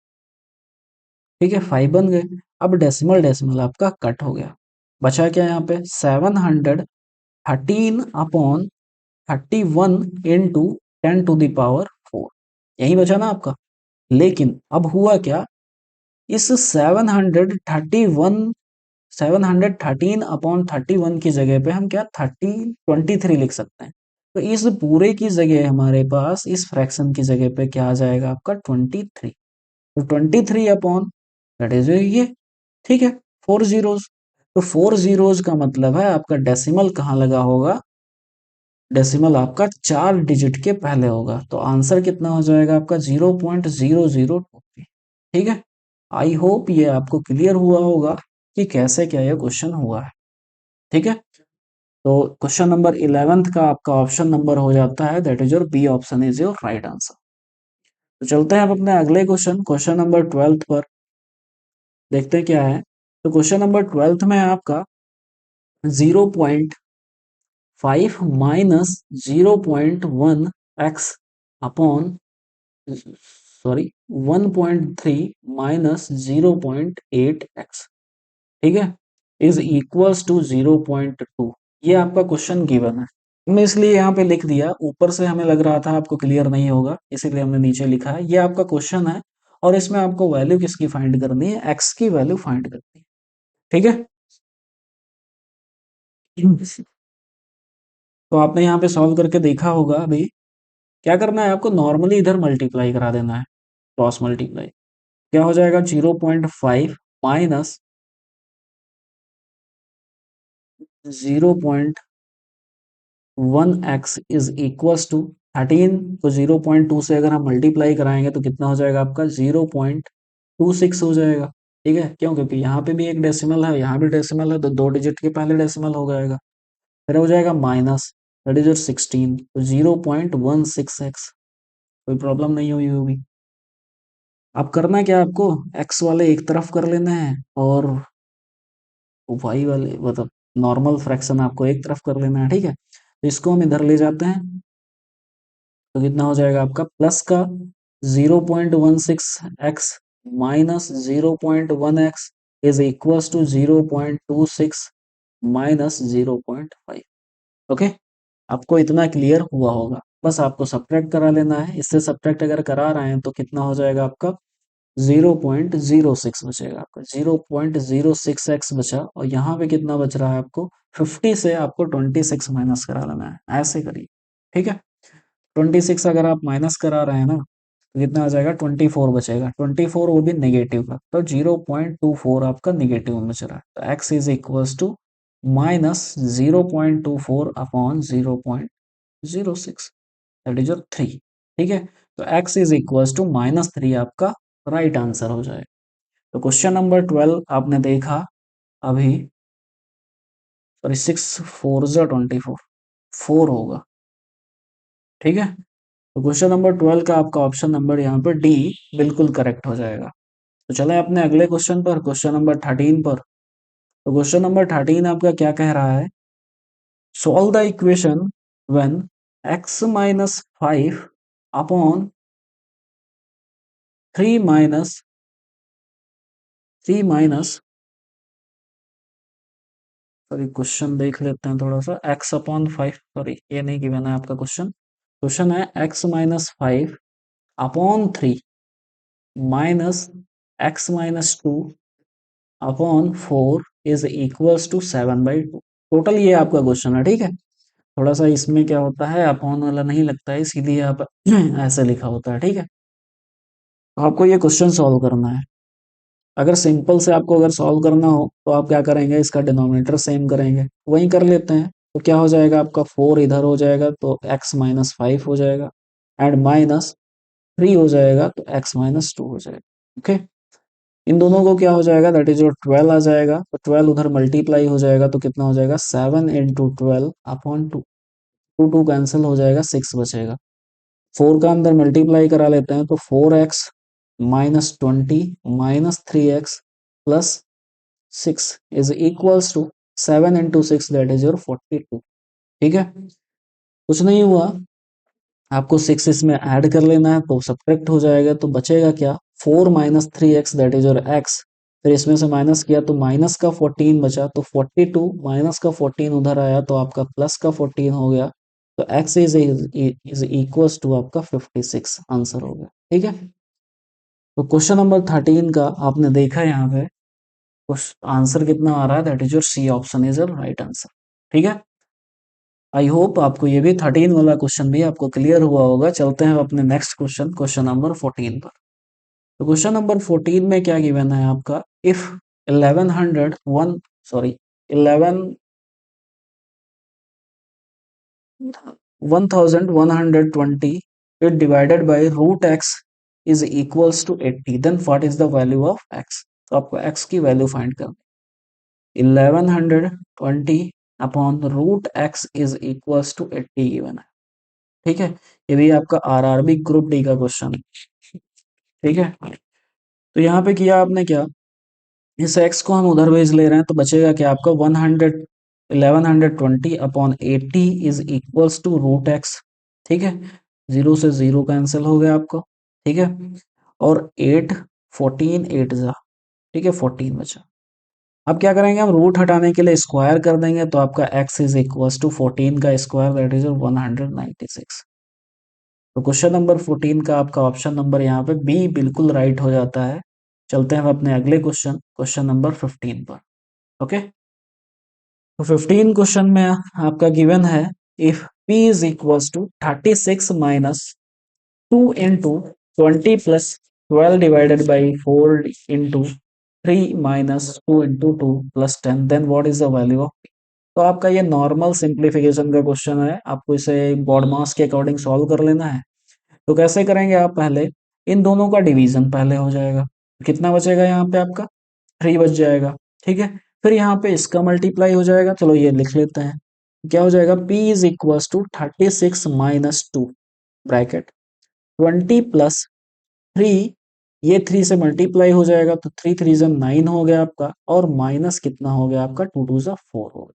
Speaker 1: ठीक है, 5 बन गए। अब डेसिमल डेसिमल आपका कट हो गया, बचा क्या यहाँ पे, 713 अपॉन 31 इंटू 10⁴ यही बचा ना आपका। लेकिन अब हुआ क्या, इस 713 अपॉन 31 की जगह पे हम क्या 23 लिख सकते हैं। तो इस पूरे की जगह हमारे पास इस फ्रैक्शन की जगह पे क्या आ जाएगा आपका 23। तो 23 अपॉन दैट इज ये, ठीक है, 4 जीरोज। तो 4 जीरोज का मतलब है आपका डेसिमल कहाँ लगा होगा, डेसिमल आपका 4 डिजिट के पहले होगा। तो आंसर कितना हो जाएगा आपका 0.002। ठीक है, आई होप ये आपको क्लियर हुआ होगा कि कैसे क्या ये क्वेश्चन हुआ है। ठीक है, तो क्वेश्चन नंबर 11th का आपका ऑप्शन नंबर हो जाता है, that is your B option is your right answer. तो चलते हैं अब अपने अगले क्वेश्चन, क्वेश्चन नंबर 12 पर, देखते हैं क्या है। तो क्वेश्चन नंबर 12 में आपका 0.5 minus 0.1 x upon, sorry, 1.3 minus 0.8 x, ठीक है, इज इक्वल्स टू 0.2। ये आपका क्वेश्चन गिवन है। मैं इसलिए यहाँ पे लिख दिया, ऊपर से हमें लग रहा था आपको क्लियर नहीं होगा, इसीलिए हमने नीचे लिखा है। ये आपका क्वेश्चन है और इसमें आपको वैल्यू किसकी फाइंड करनी है, एक्स की वैल्यू फाइंड करनी है। ठीक है, तो आपने यहाँ पे सॉल्व करके देखा होगा। अभी क्या करना है आपको, नॉर्मली इधर मल्टीप्लाई करा देना है, क्रॉस मल्टीप्लाई। क्या हो जाएगा, 0.5 minus 0.1 X is equals to 13 को 0.2 से अगर हम मल्टीप्लाई कराएंगे तो कितना हो जाएगा आपका 0.26 हो जाएगा। ठीक है, क्यों, क्योंकि यहाँ पे भी एक डेसिमल है, यहाँ भी डेसिमल है, तो 2 डिजिट के पहले डेसिमल हो जाएगा। फिर हो जाएगा माइनस, दैट इज 16, तो 0.16 एक्स। कोई प्रॉब्लम नहीं हुई होगी। अब करना क्या है आपको, एक्स वाले एक तरफ कर लेना है और वाई वाले मतलब नॉर्मल फ्रैक्शन आपको एक तरफ कर लेना है। ठीक है, तो इसको हम इधर ले जाते हैं, तो कितना हो जाएगा आपका प्लस का 0.16 X minus 0.1 X is equals to 0.26 minus 0.5। Okay, आपको इतना क्लियर हुआ होगा। बस आपको सब्ट्रैक्ट करा लेना है, इससे सब्ट्रैक्ट अगर करा रहे हैं तो कितना हो जाएगा आपका 0.06 बचेगा, आपका 0.06 एक्स बचा। और यहाँ पे कितना बच रहा है आपको, 50 से आपको 26 माइनस करा लेना है, ऐसे करिए। ठीक है, 26 अगर आप माइनस करा रहे हैं ना, तो कितना आ जाएगा, 24 बचेगा, 24 वो भी नेगेटिव का, तो 0.24 आपका नेगेटिव में बच रहा है। तो X is equals to minus 0.24 upon 0.06, that is your 3। ठीक है, तो एक्स इज इक्वल्स टू -3 आपका राइट आंसर हो जाएगा। तो क्वेश्चन नंबर 12 आपने देखा अभी, सॉरी, 6 4 ज़ा 24, 4 होगा। ठीक है, तो क्वेश्चन नंबर 12 का आपका ऑप्शन नंबर यहाँ पर डी बिल्कुल करेक्ट हो जाएगा। तो चले अपने अगले क्वेश्चन पर, क्वेश्चन नंबर 13 पर। तो क्वेश्चन नंबर 13 आपका क्या कह रहा है, solve the equation when x minus 5 upon 3 minus, sorry question देख लेते हैं थोड़ा सा, x अपॉन 5, सॉरी ये नहीं गिवन है आपका क्वेश्चन। क्वेश्चन है x minus 5 upon 3 minus x-2 upon 4 is equals to 7/2। Total ये आपका क्वेश्चन है। ठीक है, थोड़ा सा इसमें क्या होता है, अपॉन वाला नहीं लगता है, इसीलिए आप ऐसे लिखा होता है। ठीक है, तो आपको ये क्वेश्चन सॉल्व करना है। अगर सिंपल से आपको अगर सॉल्व करना हो तो आप क्या करेंगे, इसका डिनोमिनेटर सेम करेंगे, वही कर लेते हैं। तो क्या हो जाएगा आपका 4 इधर हो जाएगा तो x-5 हो जाएगा, एंड -3 हो जाएगा तो x-2 हो जाएगा। ओके, इन दोनों को क्या हो जाएगा, दैट इज योर 12 आ जाएगा, तो 12 उधर मल्टीप्लाई हो जाएगा तो कितना हो जाएगा 7 इंटू 12 अपॉन 2, 2 कैंसिल हो जाएगा, 6 बचेगा। 4 का अंदर मल्टीप्लाई करा लेते हैं तो 4x minus 20 minus 3x plus 6 is equals to 7 into 6 that is your 42। ठीक है, कुछ नहीं हुआ, आपको 6 इसमें ऐड कर लेना है तो सब्ट्रैक्ट हो जाएगा, तो बचेगा क्या 4 minus 3x that is your x, फिर इसमें से माइनस किया तो माइनस का 14 बचा, तो 42 माइनस का 14 उधर आया तो आपका प्लस का 14 हो गया, तो x इज इक्वल्स टू आपका 56 आंसर हो गया। ठीक है, तो क्वेश्चन नंबर 13 का आपने देखा यहाँ पे आंसर कितना आ रहा है, that is your C option is your right answer. ठीक है, आई होप आपको ये भी 13 वाला क्वेश्चन भी आपको क्लियर हुआ होगा। चलते हैं अपने नेक्स्ट क्वेश्चन, क्वेश्चन नंबर 14 पर। तो क्वेश्चन नंबर 14 में क्या गिवन है आपका, if 1101 sorry 11 1120 it divided by root x is equals to 80, then what is the value of x? तो आपको x की वैल्यू फाइंड करनी, 1120 upon root x is equals to 80 given है। ठीक है, ये भी आपका आरआरबी ग्रुप डी का क्वेश्चन है। ठीक है, तो यहाँ पे किया आपने क्या, इस x को हम उधर भेज ले रहे हैं तो बचेगा क्या आपका 1120 upon 80 is equals to root X. ठीक है, जीरो से जीरो कैंसिल हो गया आपको। ठीक है, और 8 14 8 जा, ठीक है 14 बचा। अब क्या करेंगे, हम रूट हटाने के लिए स्क्वायर कर देंगे तो आपका x इज इक्वल्स टू 14 का स्क्वायर दैट इज 196। तो क्वेश्चन नंबर 14 का आपका ऑप्शन नंबर यहाँ पे बी बिल्कुल राइट हो जाता है। चलते हैं अपने अगले क्वेश्चन, क्वेश्चन नंबर 15 पर। ओके, तो 15 क्वेश्चन में आपका गिवन है, if p is equals to 36 minus 2 into 20 plus 12 divided by 4 into 3 minus 2 into 2 plus 10 then what is the value of p? तो आपका ये नॉर्मल सिंप्लीफिकेशन का क्वेश्चन है, आपको इसे बॉड मास के अकॉर्डिंग सॉल्व कर लेना है। तो कैसे करेंगे आप, पहले इन दोनों का डिवीजन पहले हो जाएगा, कितना बचेगा यहाँ पे आपका 3 बच जाएगा। ठीक है, फिर यहाँ पे इसका मल्टीप्लाई हो जाएगा, चलो ये लिख लेते हैं, क्या हो जाएगा p is equal to 36 minus 2 bracket 20 plus 3, ये 3 से मल्टीप्लाई हो जाएगा तो 3 3 जा 9 हो गया आपका, और माइनस कितना हो गया आपका 2 2 जा 4 हो गया,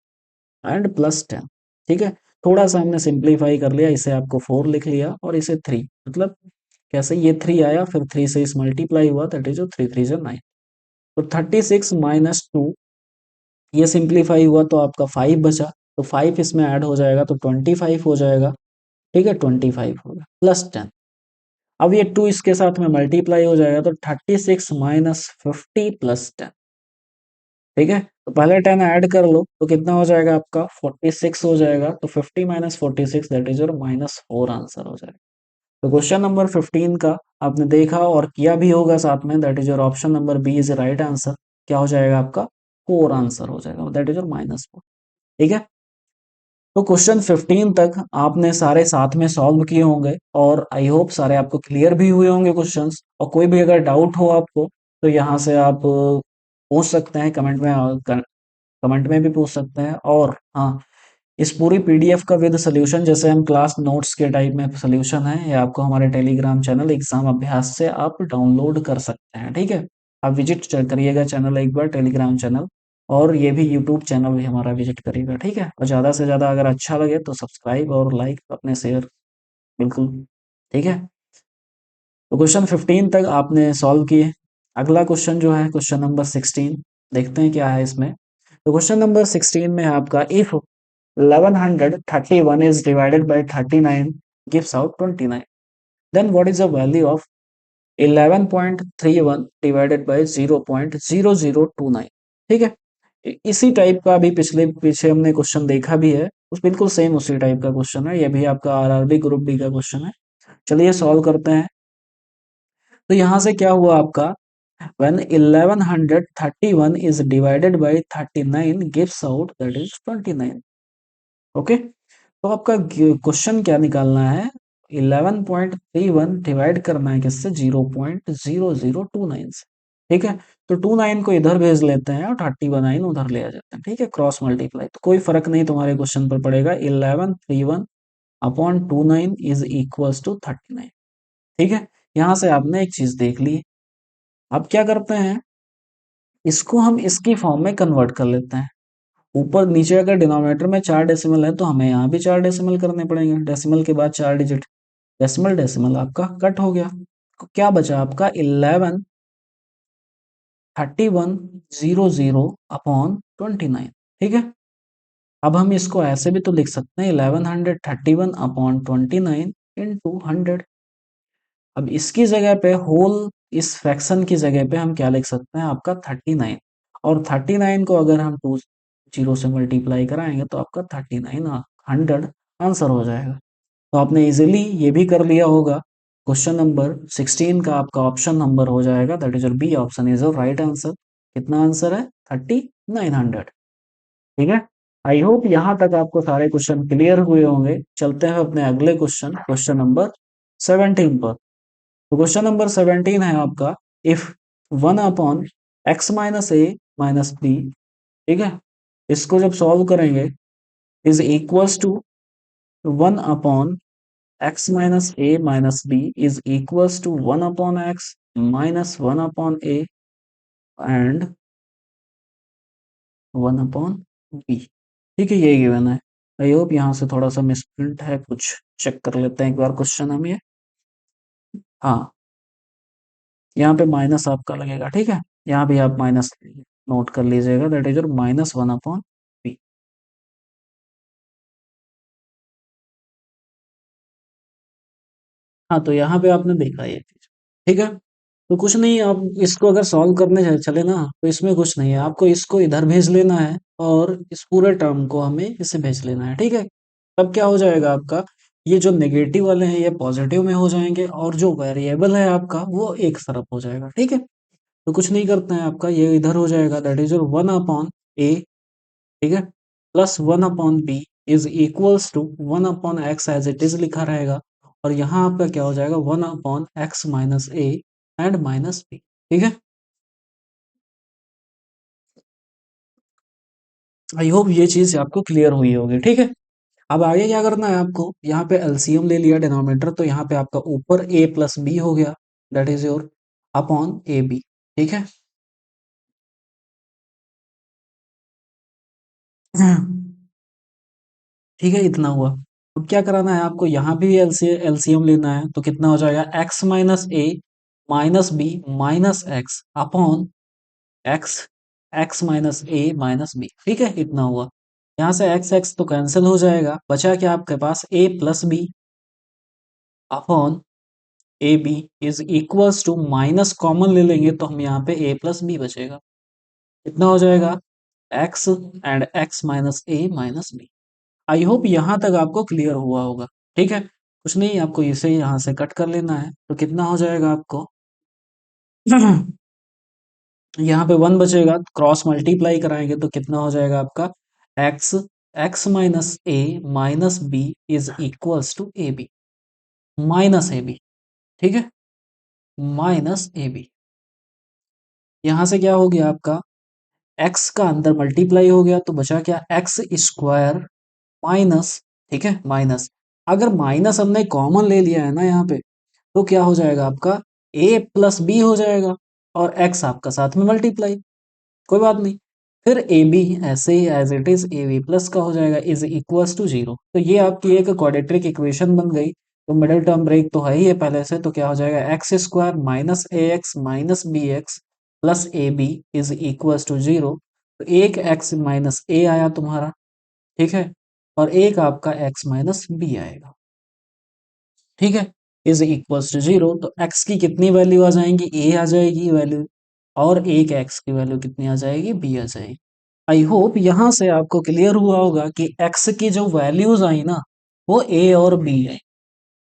Speaker 1: एंड प्लस 10। ठीक है, थोड़ा सा हमने सिंप्लीफाई कर लिया, इसे आपको 4 लिख लिया और इसे 3, मतलब कैसे ये 3 आया फिर 3 से इस मल्टीप्लाई हुआ, दैट इज 3 3 जा 9। तो 36 माइनस 2 ये सिंप्लीफाई हुआ तो आपका 5 बचा, तो 5 इसमें ऐड हो जाएगा तो 25 हो जाएगा। ठीक है, 25 होगा प्लस 10। अब ये 2 इसके साथ में मल्टीप्लाई हो जाएगा तो 36 माइनस 50 प्लस 10। ठीक है, तो पहले 10 ऐड कर लो तो कितना हो जाएगा आपका 46 हो जाएगा, तो 50 minus 46 that is your -4 answer हो जाएगा। तो क्वेश्चन नंबर 15 का आपने देखा और किया भी होगा साथ में, that is your option number B is right answer. क्या हो जाएगा आपका 4 आंसर हो जाएगा, दैट इज योर -4। ठीक है, तो क्वेश्चन 15 तक आपने सारे साथ में सॉल्व किए होंगे और आई होप सारे आपको क्लियर भी हुए होंगे क्वेश्चंस। और कोई भी अगर डाउट हो आपको तो यहाँ से आप पूछ सकते हैं कमेंट में, कमेंट में भी पूछ सकते हैं। और हाँ, इस पूरी पीडीएफ का विद सोल्यूशन, जैसे हम क्लास नोट्स के टाइप में सोल्यूशन है, ये आपको हमारे टेलीग्राम चैनल एग्जाम अभ्यास से आप डाउनलोड कर सकते हैं। ठीक है, आप विजिट करिएगा चैनल एक बार, टेलीग्राम चैनल, और ये भी यूट्यूब चैनल भी हमारा विजिट करिएगा। ठीक है, और ज़्यादा से ज़्यादा अगर अच्छा लगे तो सब्सक्राइब और लाइक अपने शेयर बिल्कुल। ठीक है, तो क्वेश्चन 15 तक आपने सॉल्व किए। अगला क्वेश्चन जो है क्वेश्चन नंबर 16, देखते हैं क्या है इसमें। तो क्वेश्चन नंबर 16 में आपका, if 1131 is divided by 39 gives out 29, then what is the value of 11.31 divided by 0.0029? ठीक है, इसी टाइप का अभी पीछे हमने क्वेश्चन देखा भी है, उस बिल्कुल सेम उसी टाइप का क्वेश्चन है, ये भी आपका आरआरबी ग्रुप डी का क्वेश्चन है। चलिए सॉल्व करते हैं। तो यहाँ से क्या हुआ आपका, when 1131 is divided by 39 gives out that is 29। Okay, तो आपका क्वेश्चन क्या निकालना है, 11.31 डिवाइड करना है किससे, 0.0029 से। ठीक है, तो 29 को इधर भेज लेते हैं और 39 उधर ले आ जाते हैं, ठीक है, क्रॉस मल्टीप्लाई, तो कोई फर्क नहीं तुम्हारे क्वेश्चन पर पड़ेगा। 1131 अपॉन 29 इज इक्वल्स टू 39। ठीक है, यहां से आपने एक चीज देख ली। अब क्या करते हैं, इसको हम इसकी फॉर्म में कन्वर्ट कर लेते हैं। ऊपर नीचे अगर डिनोमिनेटर में 4 डेसिमल है तो हमें यहाँ भी 4 डेसिमल करने पड़ेंगे, डेसिमल के बाद 4 डिजिट, डेसिमल डेसिमल आपका कट हो गया। तो क्या बचा आपका 1131,000 अपॉन 29। ठीक है, अब हम इसको ऐसे भी तो लिख सकते हैं 1131 अपॉन 29 इंटू 100। अब इसकी जगह पे होल, इस फ्रैक्शन की जगह पे हम क्या लिख सकते हैं, आपका 39, और 39 को अगर हम 20 से मल्टीप्लाई कराएंगे तो आपका 39 100 आंसर हो जाएगा। तो आपने इजीली ये भी कर लिया होगा। क्वेश्चन नंबर 16 का आपका ऑप्शन नंबर हो जाएगा, that is your B option is your right answer. कितना आंसर है, 3900। ठीक है, आई होप यहां तक आपको सारे क्वेश्चन क्लियर हुए होंगे। चलते हैं अपने अगले क्वेश्चन, क्वेश्चन नंबर 17 पर। तो क्वेश्चन नंबर 17 है आपका, इफ 1/x - a - b, ठीक है, इसको जब सॉल्व करेंगे is equals to 1/x - a - b is equals to 1/x - 1/a and 1/b। ठीक है, ये गिवन है। आई होप यहाँ से थोड़ा सा मिसप्रिंट है कुछ, चेक कर लेते हैं एक बार क्वेश्चन हम ये। हाँ, यहाँ पे माइनस आपका लगेगा, ठीक है, यहाँ भी आप माइनस नोट कर लीजिएगा, दैट इज योर -1/b। हाँ, तो यहाँ पे आपने देखा ये चीज, ठीक है। तो कुछ नहीं, आप इसको अगर सॉल्व करने चले ना तो इसमें कुछ नहीं है, आपको इसको इधर भेज लेना है और इस पूरे टर्म को हमें इसे भेज लेना है, ठीक है। तब क्या हो जाएगा आपका, ये जो नेगेटिव वाले हैं ये पॉजिटिव में हो जाएंगे और जो वेरिएबल है आपका वो एक तरफ हो जाएगा, ठीक है। तो कुछ नहीं करते हैं, आपका ये इधर हो जाएगा, दैट इज योर 1/a, ठीक है, plus 1/b is equals to 1/x as it is लिखा रहेगा, और यहाँ आपका क्या हो जाएगा 1/x - a एंड -b। ठीक है, आई होप ये चीज आपको क्लियर हुई होगी, ठीक है। अब आगे क्या करना है आपको, यहाँ पे एलसीएम ले लिया डिनोमिनेटर, तो यहाँ पे आपका ऊपर a प्लस बी हो गया, that is your upon A B. ठीक है, ठीक है, इतना हुआ। अब क्या कराना है आपको, यहाँ भी एलसीएम लेना है, तो कितना हो जाएगा x - a - b - x upon x, x - a - b। ठीक है, इतना हुआ। यहाँ से x x तो कैंसिल हो जाएगा, बचा क्या आपके पास a plus B upon A B is equals to, minus common ले लेंगे तो हम यहाँ पे a प्लस बी बचेगा। कितना हो जाएगा x and x - a - b। I hope यहाँ तक आपको क्लियर हुआ होगा, ठीक है। कुछ नहीं, आपको इसे यहाँ से कट कर लेना है, तो कितना हो जाएगा आपको यहाँ पे 1 बचेगा, क्रॉस मल्टीप्लाई कराएंगे तो कितना हो जाएगा आपका x, x - a - b is equals to A B, minus A B. ठीक है, माइनस ए बी। यहाँ से क्या हो गया आपका, x का अंदर मल्टीप्लाई हो गया तो बचा क्या, एक्स स्क्वायर माइनस, ठीक है, माइनस, अगर माइनस हमने कॉमन ले लिया है ना यहाँ पे, तो क्या हो जाएगा आपका a प्लस बी हो जाएगा, और x आपका साथ में मल्टीप्लाई, कोई बात नहीं। फिर ए बी ऐसे ही as it is A B plus का हो जाएगा इज इक्वल्स टू 0। तो ये आपकी एक क्वाड्रेटिक इक्वेशन बन गई। तो मिडिल टर्म ब्रेक तो है ही है पहले से, तो क्या हो जाएगा X square minus A X minus B X plus A B is equals to 0। तो एक एक्स माइनस ए आया तुम्हारा, ठीक है, और एक आपका एक्स माइनस बी आएगा, ठीक है, इज इक्वल्स टू 0। तो x की कितनी वैल्यू आ जाएंगी, a आ जाएगी वैल्यू, और एक x की वैल्यू कितनी आ जाएगी, b आ जाएगी। आई होप यहां से आपको क्लियर हुआ होगा कि x की जो वैल्यूज आई ना वो a और b आई,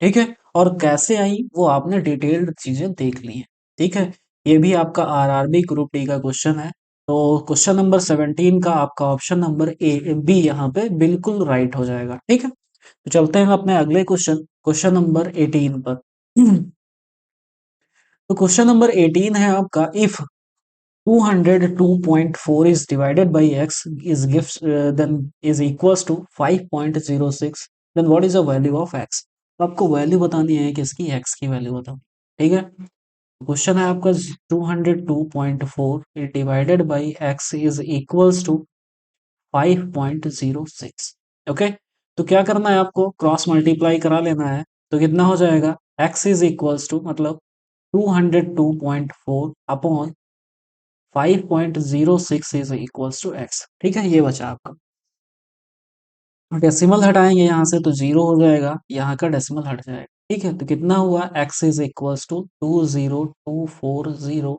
Speaker 1: ठीक है, और कैसे आई वो आपने डिटेल्ड चीजें देख ली हैं, ठीक है। ये भी आपका आरआरबी ग्रुप डी का क्वेश्चन है। तो क्वेश्चन नंबर 17 का आपका ऑप्शन नंबर ए बी यहाँ पे बिल्कुल राइट हो जाएगा, ठीक है। तो चलते हैं अपने अगले क्वेश्चन, क्वेश्चन नंबर 18 पर। तो क्वेश्चन नंबर 18 है आपका, if 202.4 is divided by x is gives then is equals to 5.06, then what is the value of x? तो आपको वैल्यू बतानी है किसकी, x की वैल्यू बताओ। ठीक है, क्वेश्चन है आपका 202.4 divided by x is equals to 5.06। Okay, तो क्या करना है आपको, क्रॉस मल्टीप्लाई करा लेना है। तो कितना हो जाएगा, x इज इक्वल्स टू मतलब 202.4 upon 5.06 is equals to x। ठीक है, ये बचा आपका। डेसिमल हटाएंगे यहाँ से तो जीरो हो जाएगा, यहाँ का डेसिमल हट जाएगा। ठीक है, तो कितना हुआ, x is equals to 20240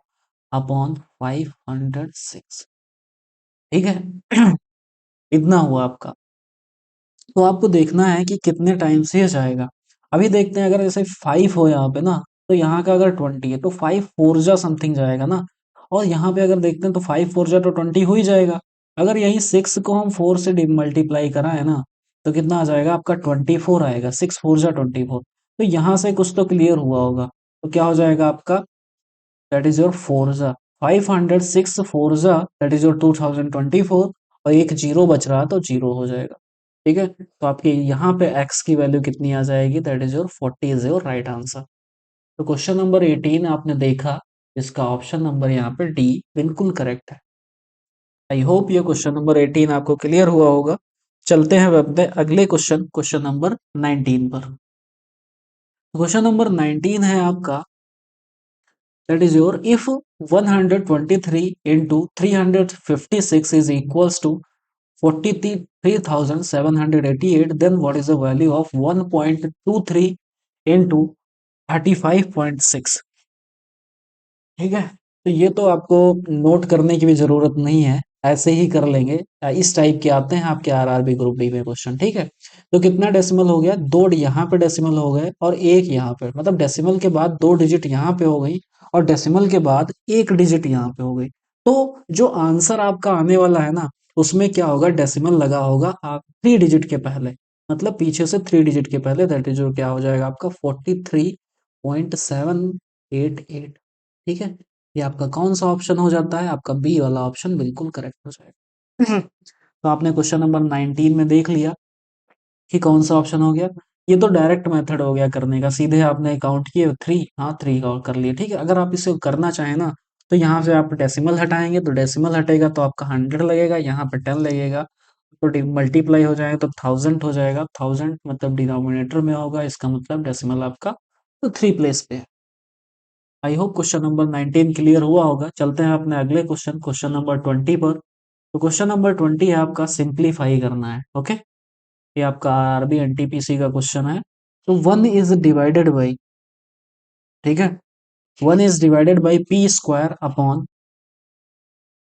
Speaker 1: upon 506। ठीक है इतना हुआ आपका। तो आपको देखना है कि कितने टाइम से ये जाएगा। अभी देखते हैं, अगर जैसे 5 हो यहाँ पे ना, तो यहाँ का अगर 20 है तो 5 फोर जा समथिंग जाएगा ना। और यहाँ पे अगर देखते हैं तो 5 फोर जा तो 20 हो ही जाएगा। अगर यही 6 को हम 4 से मल्टीप्लाई कराए ना, तो कितना आ जाएगा आपका, 24 आएगा। 6 फोर जा 24। तो यहाँ से कुछ तो क्लियर हुआ होगा। तो क्या हो जाएगा आपका, that is your Forza. 506 Forza, that is your 2024। और एक जीरो बच रहा तो जीरो हो जाएगा। ठीक है, तो आपके यहाँ पे x की वैल्यू कितनी आ जाएगी, that is your 40 is your right answer. तो क्वेश्चन नंबर 18 आपने देखा, इसका ऑप्शन नंबर यहाँ पे डी बिल्कुल करेक्ट है। आई होप ये क्वेश्चन नंबर 18 आपको क्लियर हुआ होगा। चलते हैं अब अपने अगले क्वेश्चन, क्वेश्चन नंबर 19 पर। क्वेश्चन नंबर 19 है आपका, that is your if 123 into 356 is equals to 43,788, then what is the value of 1.23 into 35.6? ठीक है, तो ये तो आपको नोट करने की भी जरूरत नहीं है, ऐसे ही कर लेंगे। इस टाइप के आते हैं आपके आरआरबी ग्रुप डी में क्वेश्चन। ठीक है, तो कितना डेसिमल हो गया, दो यहाँ पे डेसिमल हो गए और एक यहाँ पे, मतलब डेसिमल के बाद दो डिजिट यहाँ पे हो गई और डेसिमल के बाद एक डिजिट यहाँ पे हो गई। तो जो आंसर आपका आने वाला है ना, उसमें क्या होगा, डेसिमल लगा होगा आप 3 डिजिट के पहले, मतलब पीछे से 3 डिजिट के पहले, दैट इज जो क्या हो जाएगा आपका 43.788। ठीक है, ये आपका कौन सा ऑप्शन हो जाता है, आपका बी वाला ऑप्शन बिल्कुल करेक्ट हो जाएगा। तो आपने क्वेश्चन नंबर 19 में देख लिया कि कौन सा ऑप्शन हो गया। ये तो डायरेक्ट मेथड हो गया करने का, सीधे आपने काउंट किए 3, हाँ 3 काउंट कर लिए। ठीक है, अगर आप इसे करना चाहें ना, तो यहाँ से आप डेसिमल हटाएंगे, तो डेसिमल हटेगा तो आपका 100 लगेगा, यहाँ पर 10 लगेगा, तो मल्टीप्लाई हो जाएगा तो 1000 हो जाएगा। 1000 मतलब डिनोमिनेटर में होगा, इसका मतलब डेसिमल आपका तो 3 प्लेस पे है। आई होप क्वेश्चन नंबर 19 क्लियर हुआ होगा। चलते हैं अपने अगले क्वेश्चन, क्वेश्चन नंबर 20 पर। तो क्वेश्चन नंबर 20 है आपका, सिंप्लीफाई करना है। ओके, ये आपका आरबी एनटीपीसी का क्वेश्चन है। तो वन इज डिवाइडेड बाई, ठीक है, one is divided by P square upon,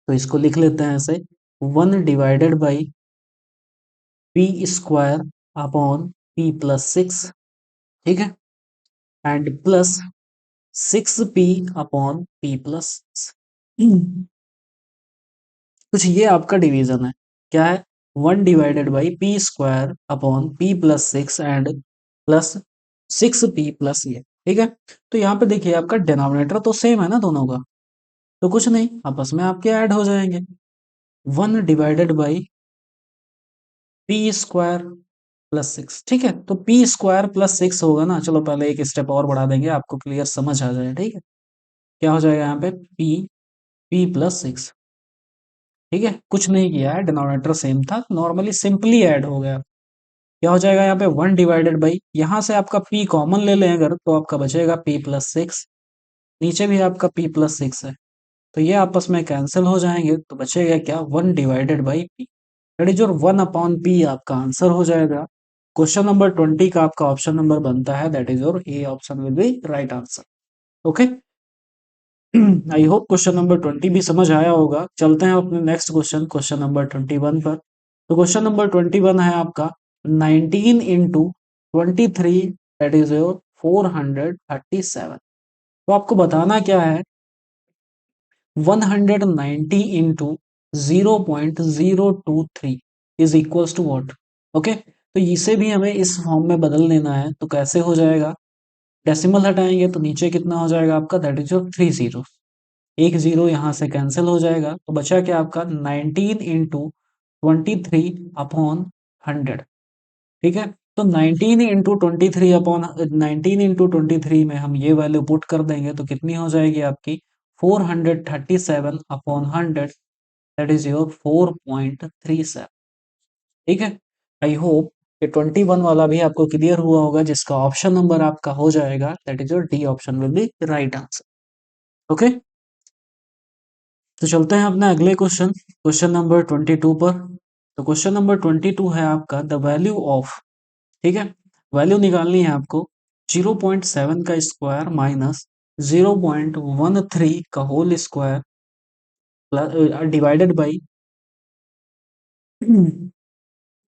Speaker 1: तो इसको लिख लेते हैं ऐसे, one divided by P square upon P plus 6। ठीक है, and plus 6p upon P plus 6। कुछ ये आपका डिवीजन है, क्या है, one divided by P square upon P plus 6 and plus 6p plus ये। ठीक है, तो यहाँ पे देखिए आपका डिनोमिनेटर तो सेम है ना दोनों का, तो कुछ नहीं, आपस में आपके ऐड हो जाएंगे। One divided by P square plus 6। ठीक है, तो पी स्क्वायर प्लस 6 होगा ना, चलो पहले एक स्टेप और बढ़ा देंगे, आपको क्लियर समझ आ जाए। ठीक है, क्या हो जाएगा यहाँ पे, पी पी प्लस 6। ठीक है, कुछ नहीं किया है, डिनोमिनेटर सेम था, नॉर्मली सिंपली ऐड हो गया। क्या हो जाएगा यहाँ पे, वन डिवाइडेड बाई, यहाँ से आपका p कॉमन ले लें अगर, तो आपका बचेगा p प्लस 6। नीचे भी आपका p प्लस 6 है, तो ये आपस में कैंसिल हो जाएंगे, तो बचेगा क्या, one divided by p, that is your one upon p आपका आंसर हो जाएगा। क्वेश्चन नंबर 20 का आपका ऑप्शन नंबर बनता है, that is your A option will be right answer. Okay, I hope question number 20 भी समझ आया होगा। चलते हैं अपने नेक्स्ट क्वेश्चन, क्वेश्चन नंबर 21 पर। तो क्वेश्चन नंबर 21 है आपका, 19 इंटू 23, दैट इज योर 437। तो आपको बताना क्या है, 190 into 0.023 is equals to what. Okay, तो इसे भी हमें इस फॉर्म में बदल लेना है, तो कैसे हो जाएगा, डेसिमल हटाएंगे तो नीचे कितना हो जाएगा आपका, दैट इज योर 3 जीरो। एक जीरो यहाँ से कैंसिल हो जाएगा, तो बचा क्या आपका 19 इंटू 23 अपॉन 100। ठीक है, तो 19 इंटू 23 अपॉन 19 इंटू 23 में हम ये वैल्यू पुट कर देंगे तो कितनी हो जाएगी आपकी 437 अपॉन 100, दैट इज योर 4.37। ठीक है, आई होप कि 21 वाला भी आपको क्लियर हुआ होगा, जिसका ऑप्शन नंबर आपका हो जाएगा that is your D option will be right answer. Okay, तो चलते हैं अपने अगले क्वेश्चन, क्वेश्चन नंबर 22 पर। तो क्वेश्चन नंबर 22 है आपका द वैल्यू ऑफ, ठीक है, वैल्यू निकालनी है आपको 0.7 का स्क्वायर माइनस 0.13 का whole square divided by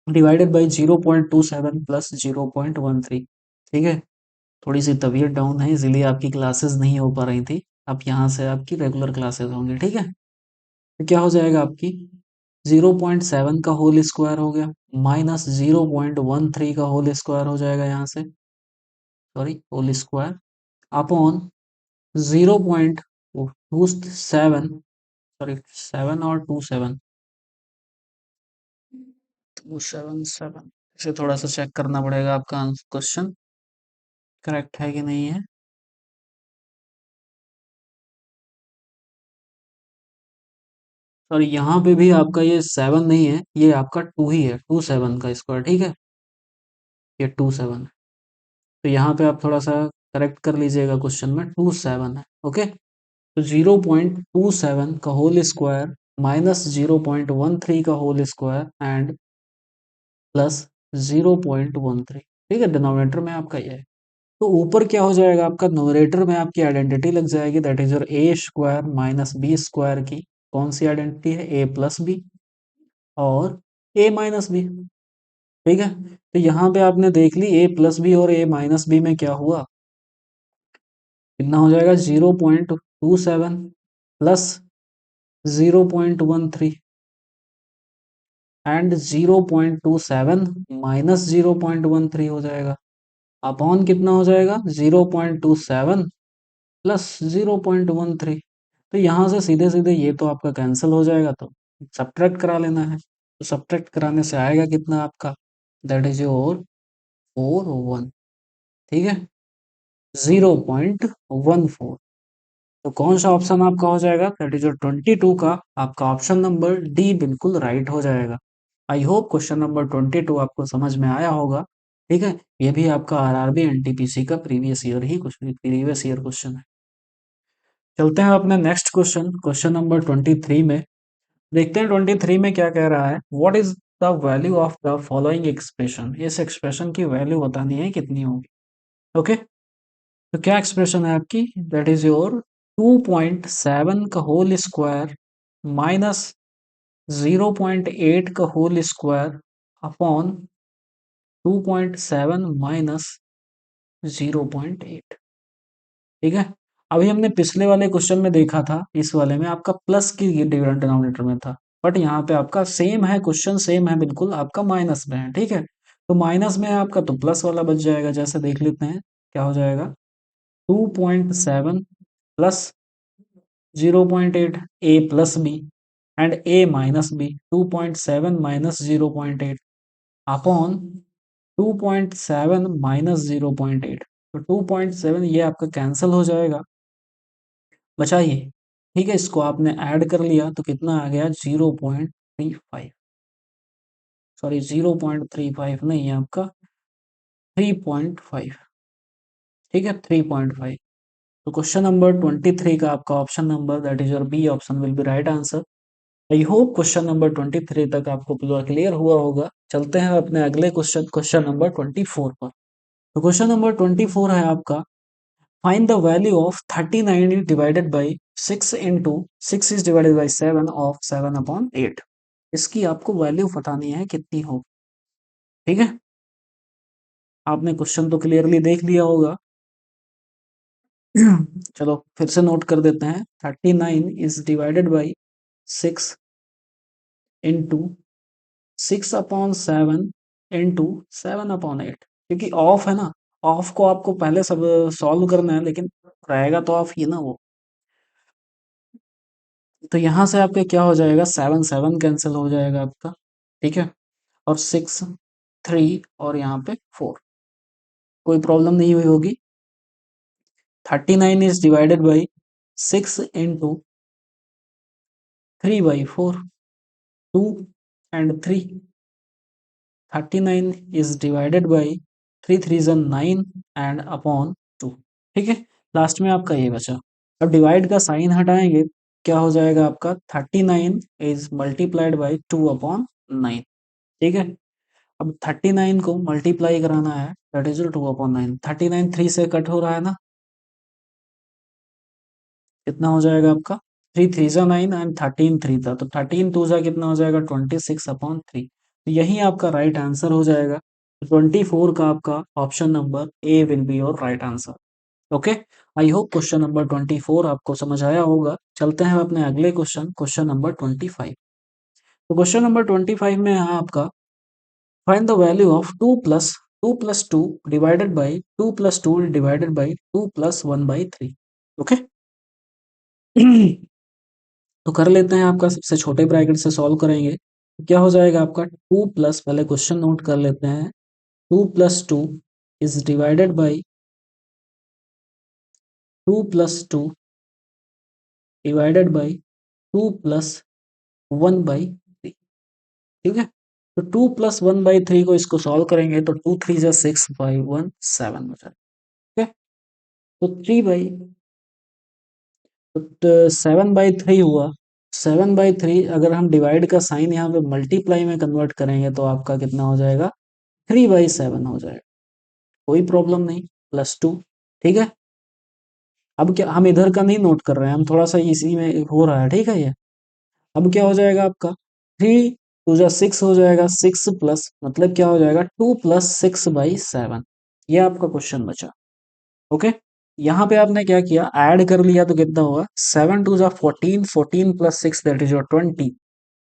Speaker 1: divided by 0.27 plus 0.13। ठीक है, थोड़ी सी तबीयत डाउन है इसीलिए आपकी क्लासेस नहीं हो पा रही थी। अब यहाँ से आपकी रेगुलर क्लासेस होंगी। ठीक है, तो क्या हो जाएगा आपकी 0.7 का होल स्क्वायर हो गया माइनस 0.13 का होल स्क्वायर हो जाएगा यहाँ से, sorry whole square upon 0.27, sorry 7 और 277 इसे थोड़ा सा चेक करना पड़ेगा आपका क्वेश्चन करेक्ट है कि नहीं है। सॉरी यहाँ पे भी आपका ये 7 नहीं है, ये आपका 2 ही है, 27 का स्क्वायर। ठीक है, ये 27 है, तो यहाँ पे आप थोड़ा सा करेक्ट कर लीजिएगा, क्वेश्चन में 27 है। ओके, तो 0.27 का होल स्क्वायर माइनस 0.13 का होल स्क्वायर एंड प्लस 0.13। ठीक है, डिनोमिनेटर में आपका ये है, तो ऊपर क्या हो जाएगा आपका, न्यूमरेटर में आपकी आइडेंटिटी लग जाएगी that is your A square minus B square की कौन सी आइडेंटिटी है, ए प्लस बी और ए माइनस बी। ठीक है, तो यहाँ पे आपने देख ली ए प्लस बी और ए माइनस बी में क्या हुआ, कितना हो जाएगा 0.27 प्लस 0.13 एंड 0.27 माइनस 0.13 हो जाएगा अपॉन कितना हो जाएगा 0.27 प्लस 0.13। तो यहाँ से सीधे सीधे ये तो आपका कैंसिल हो जाएगा, तो सब्ट्रैक्ट करा लेना है, तो सब्ट्रैक्ट कराने से आएगा कितना आपका, दैट इज योर 41। ठीक है, 0.14। तो कौन सा ऑप्शन आपका हो जाएगा, दैट इज योर 22 का आपका ऑप्शन नंबर डी बिल्कुल राइट हो जाएगा। आई होप क्वेश्चन नंबर 22 आपको समझ में आया होगा। ठीक है, ये भी आपका आरआरबी एनटीपीसी का प्रीवियस ईयर क्वेश्चन है। चलते हैं अपने नेक्स्ट क्वेश्चन, क्वेश्चन नंबर 23 में। देखते हैं 23 में क्या कह रहा है, what is the value of the following expression. इस एक्सप्रेशन की वैल्यू बतानी है कितनी होगी। ओके, तो क्या एक्सप्रेशन है आपकी, दैट इज योर 2.7 का होल स्क्वायर माइनस 0.8 का होल स्क्वायर अपॉन 2.7 माइनस 0.8। ठीक है, अभी हमने पिछले वाले क्वेश्चन में देखा था, इस वाले में आपका प्लस की डिविडेंड डिनोमिनेटर में था, बट यहाँ पे आपका सेम है, क्वेश्चन सेम है बिल्कुल, आपका माइनस में है। ठीक है, तो माइनस में है आपका तो प्लस वाला बच जाएगा, जैसे देख लेते हैं क्या हो जाएगा 2.7 plus 0.8 A plus B and A minus B 2.7 minus 0.8 upon 2.7 minus 0.8। तो 2.7 ये आपका कैंसिल हो जाएगा, बचाइए। ठीक है, इसको आपने ऐड कर लिया तो कितना आ गया 0.35, सॉरी 0.35 नहीं है आपका 3.5। ठीक है, 3.5। तो क्वेश्चन नंबर 23 का आपका option number that is your B option will be right answer. I hope question number 23 तक आपको पूरा क्लियर हुआ होगा। चलते हैं अपने अगले क्वेश्चन, क्वेश्चन नंबर 24 पर। तो क्वेश्चन नंबर 24 है आपका, find the value of 39 divided by 6 into 6 is divided by 7 of 7 upon 8। इसकी आपको वैल्यू बतानी है कितनी हो। ठीक है, आपने क्वेश्चन तो क्लियरली देख लिया होगा। चलो फिर से नोट कर देते हैं, 39 is divided by 6 into 6/7 into 7/8, क्योंकि ऑफ है ना, ऑफ को आपको पहले सब सॉल्व करना है, लेकिन रहेगा तो ऑफ ही ना वो। तो यहाँ से आपके क्या हो जाएगा, 7 7 कैंसिल हो जाएगा आपका, ठीक है, और 6 3 और यहाँ पे 4, कोई प्रॉब्लम नहीं हुई होगी। 39 is divided by 6 into 3/4, 2 and 3। 39 is divided by 3 3 is 9 and upon 2, ठीक है। लास्ट में आपका ये बचा। अब डिवाइड का साइन हटाएंगे, क्या हो जाएगा आपका, 39 इज मल्टीप्लाइड बाई 2/9, ठीक है। अब 39 को मल्टीप्लाई कराना है, दैट इज 2/9। 39 3 से कट हो रहा है ना, कितना हो जाएगा आपका, 3 3 जा 9 एंड 13 3 था, तो 13 2 जा कितना हो जाएगा, 26/3। तो यही आपका राइट आंसर हो जाएगा। 24 का आपका option number A will be your right answer. Okay, I hope question number 24 आपको समझ आया होगा। चलते हैं अपने अगले क्वेश्चन, क्वेश्चन नंबर 25। तो क्वेश्चन नंबर 25 में है आपका, find the value of 2 plus 2 divided by 2 plus 2 divided by 2 plus 1/3। Okay, तो कर लेते हैं, आपका सबसे छोटे ब्रैकेट से सॉल्व करेंगे, तो क्या हो जाएगा आपका, 2 प्लस, पहले क्वेश्चन नोट कर लेते हैं, 2 plus 2 is divided by 2 plus 2 divided by 2 plus 1/3, ठीक है। तो 2 plus 1/3 को इसको सॉल्व करेंगे तो 2 3 जा 6 बाई 1 7 हो जाएगा, ठीक है। तो 7/3 हुआ। 7/3 अगर हम डिवाइड का साइन यहाँ पे मल्टीप्लाई में कन्वर्ट करेंगे तो आपका कितना हो जाएगा, 3/7 हो जाएगा, कोई प्रॉब्लम नहीं, +2, ठीक है। अब क्या, हम इधर का नहीं नोट कर रहे हैं, हम थोड़ा सा इसी में हो रहा है, ठीक है ये। अब क्या हो जाएगा आपका, 3 2 जा 6 हो जाएगा, 6 प्लस मतलब क्या हो जाएगा, 2 + 6/7, ये आपका क्वेश्चन बचा। ओके, यहाँ पे आपने क्या किया, ऐड कर लिया तो कितना हुआ, 7 2 जा 14, 14 + 6 दैट इज योर 20।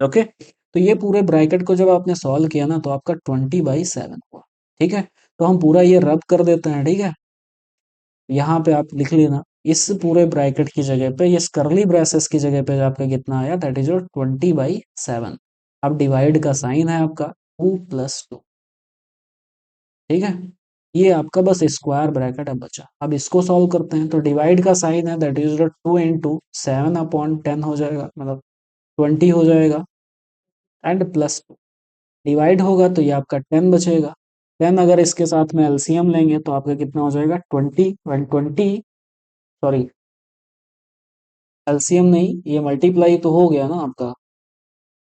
Speaker 1: ओके, तो ये पूरे ब्रैकेट को जब आपने सॉल्व किया ना तो आपका 20/7 हुआ, ठीक है। तो हम पूरा ये रब कर देते हैं, ठीक है। यहाँ पे आप लिख लेना, इस पूरे ब्रैकेट की जगह पे, इस करली ब्रेसेस की जगह पे आपका कितना आया, दैट इज योर 20/7। अब डिवाइड का साइन है आपका 2 + 2, ठीक है। ये आपका बस स्क्वायर ब्रैकेट अब बचा। अब इसको सॉल्व करते हैं, तो डिवाइड का साइन है दैट इज 2 × 7/10 हो जाएगा, मतलब 20 हो जाएगा, एंड +2 डिवाइड होगा तो ये आपका 10 बचेगा। 10 अगर इसके साथ में एलसीएम लेंगे तो आपका कितना हो जाएगा, 20 सॉरी, एलसीएम नहीं, ये मल्टीप्लाई तो हो गया ना आपका,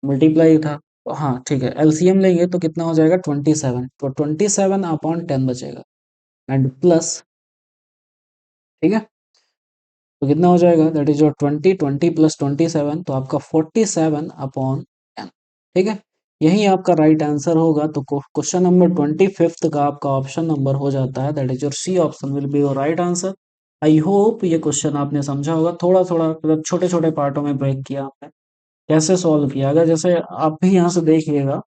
Speaker 1: मल्टीप्लाई था, तो हाँ ठीक है, एलसीएम लेंगे तो कितना हो जाएगा, 27, तो 27/10 बचेगा, एंड प्लस, ठीक है। तो कितना हो जाएगा, दैट इज योर 20 + 27, तो आपका 47/10, ठीक है। यही आपका राइट आंसर होगा। तो क्वेश्चन नंबर 25 का आपका ऑप्शन नंबर हो जाता है, that is your C option will be your right answer. I hope ये क्वेश्चन आपने समझा होगा, थोड़ा थोड़ा मतलब छोटे छोटे पार्टों में ब्रेक किया आपने, कैसे सॉल्व किया। अगर जैसे आप भी यहाँ से देखिएगा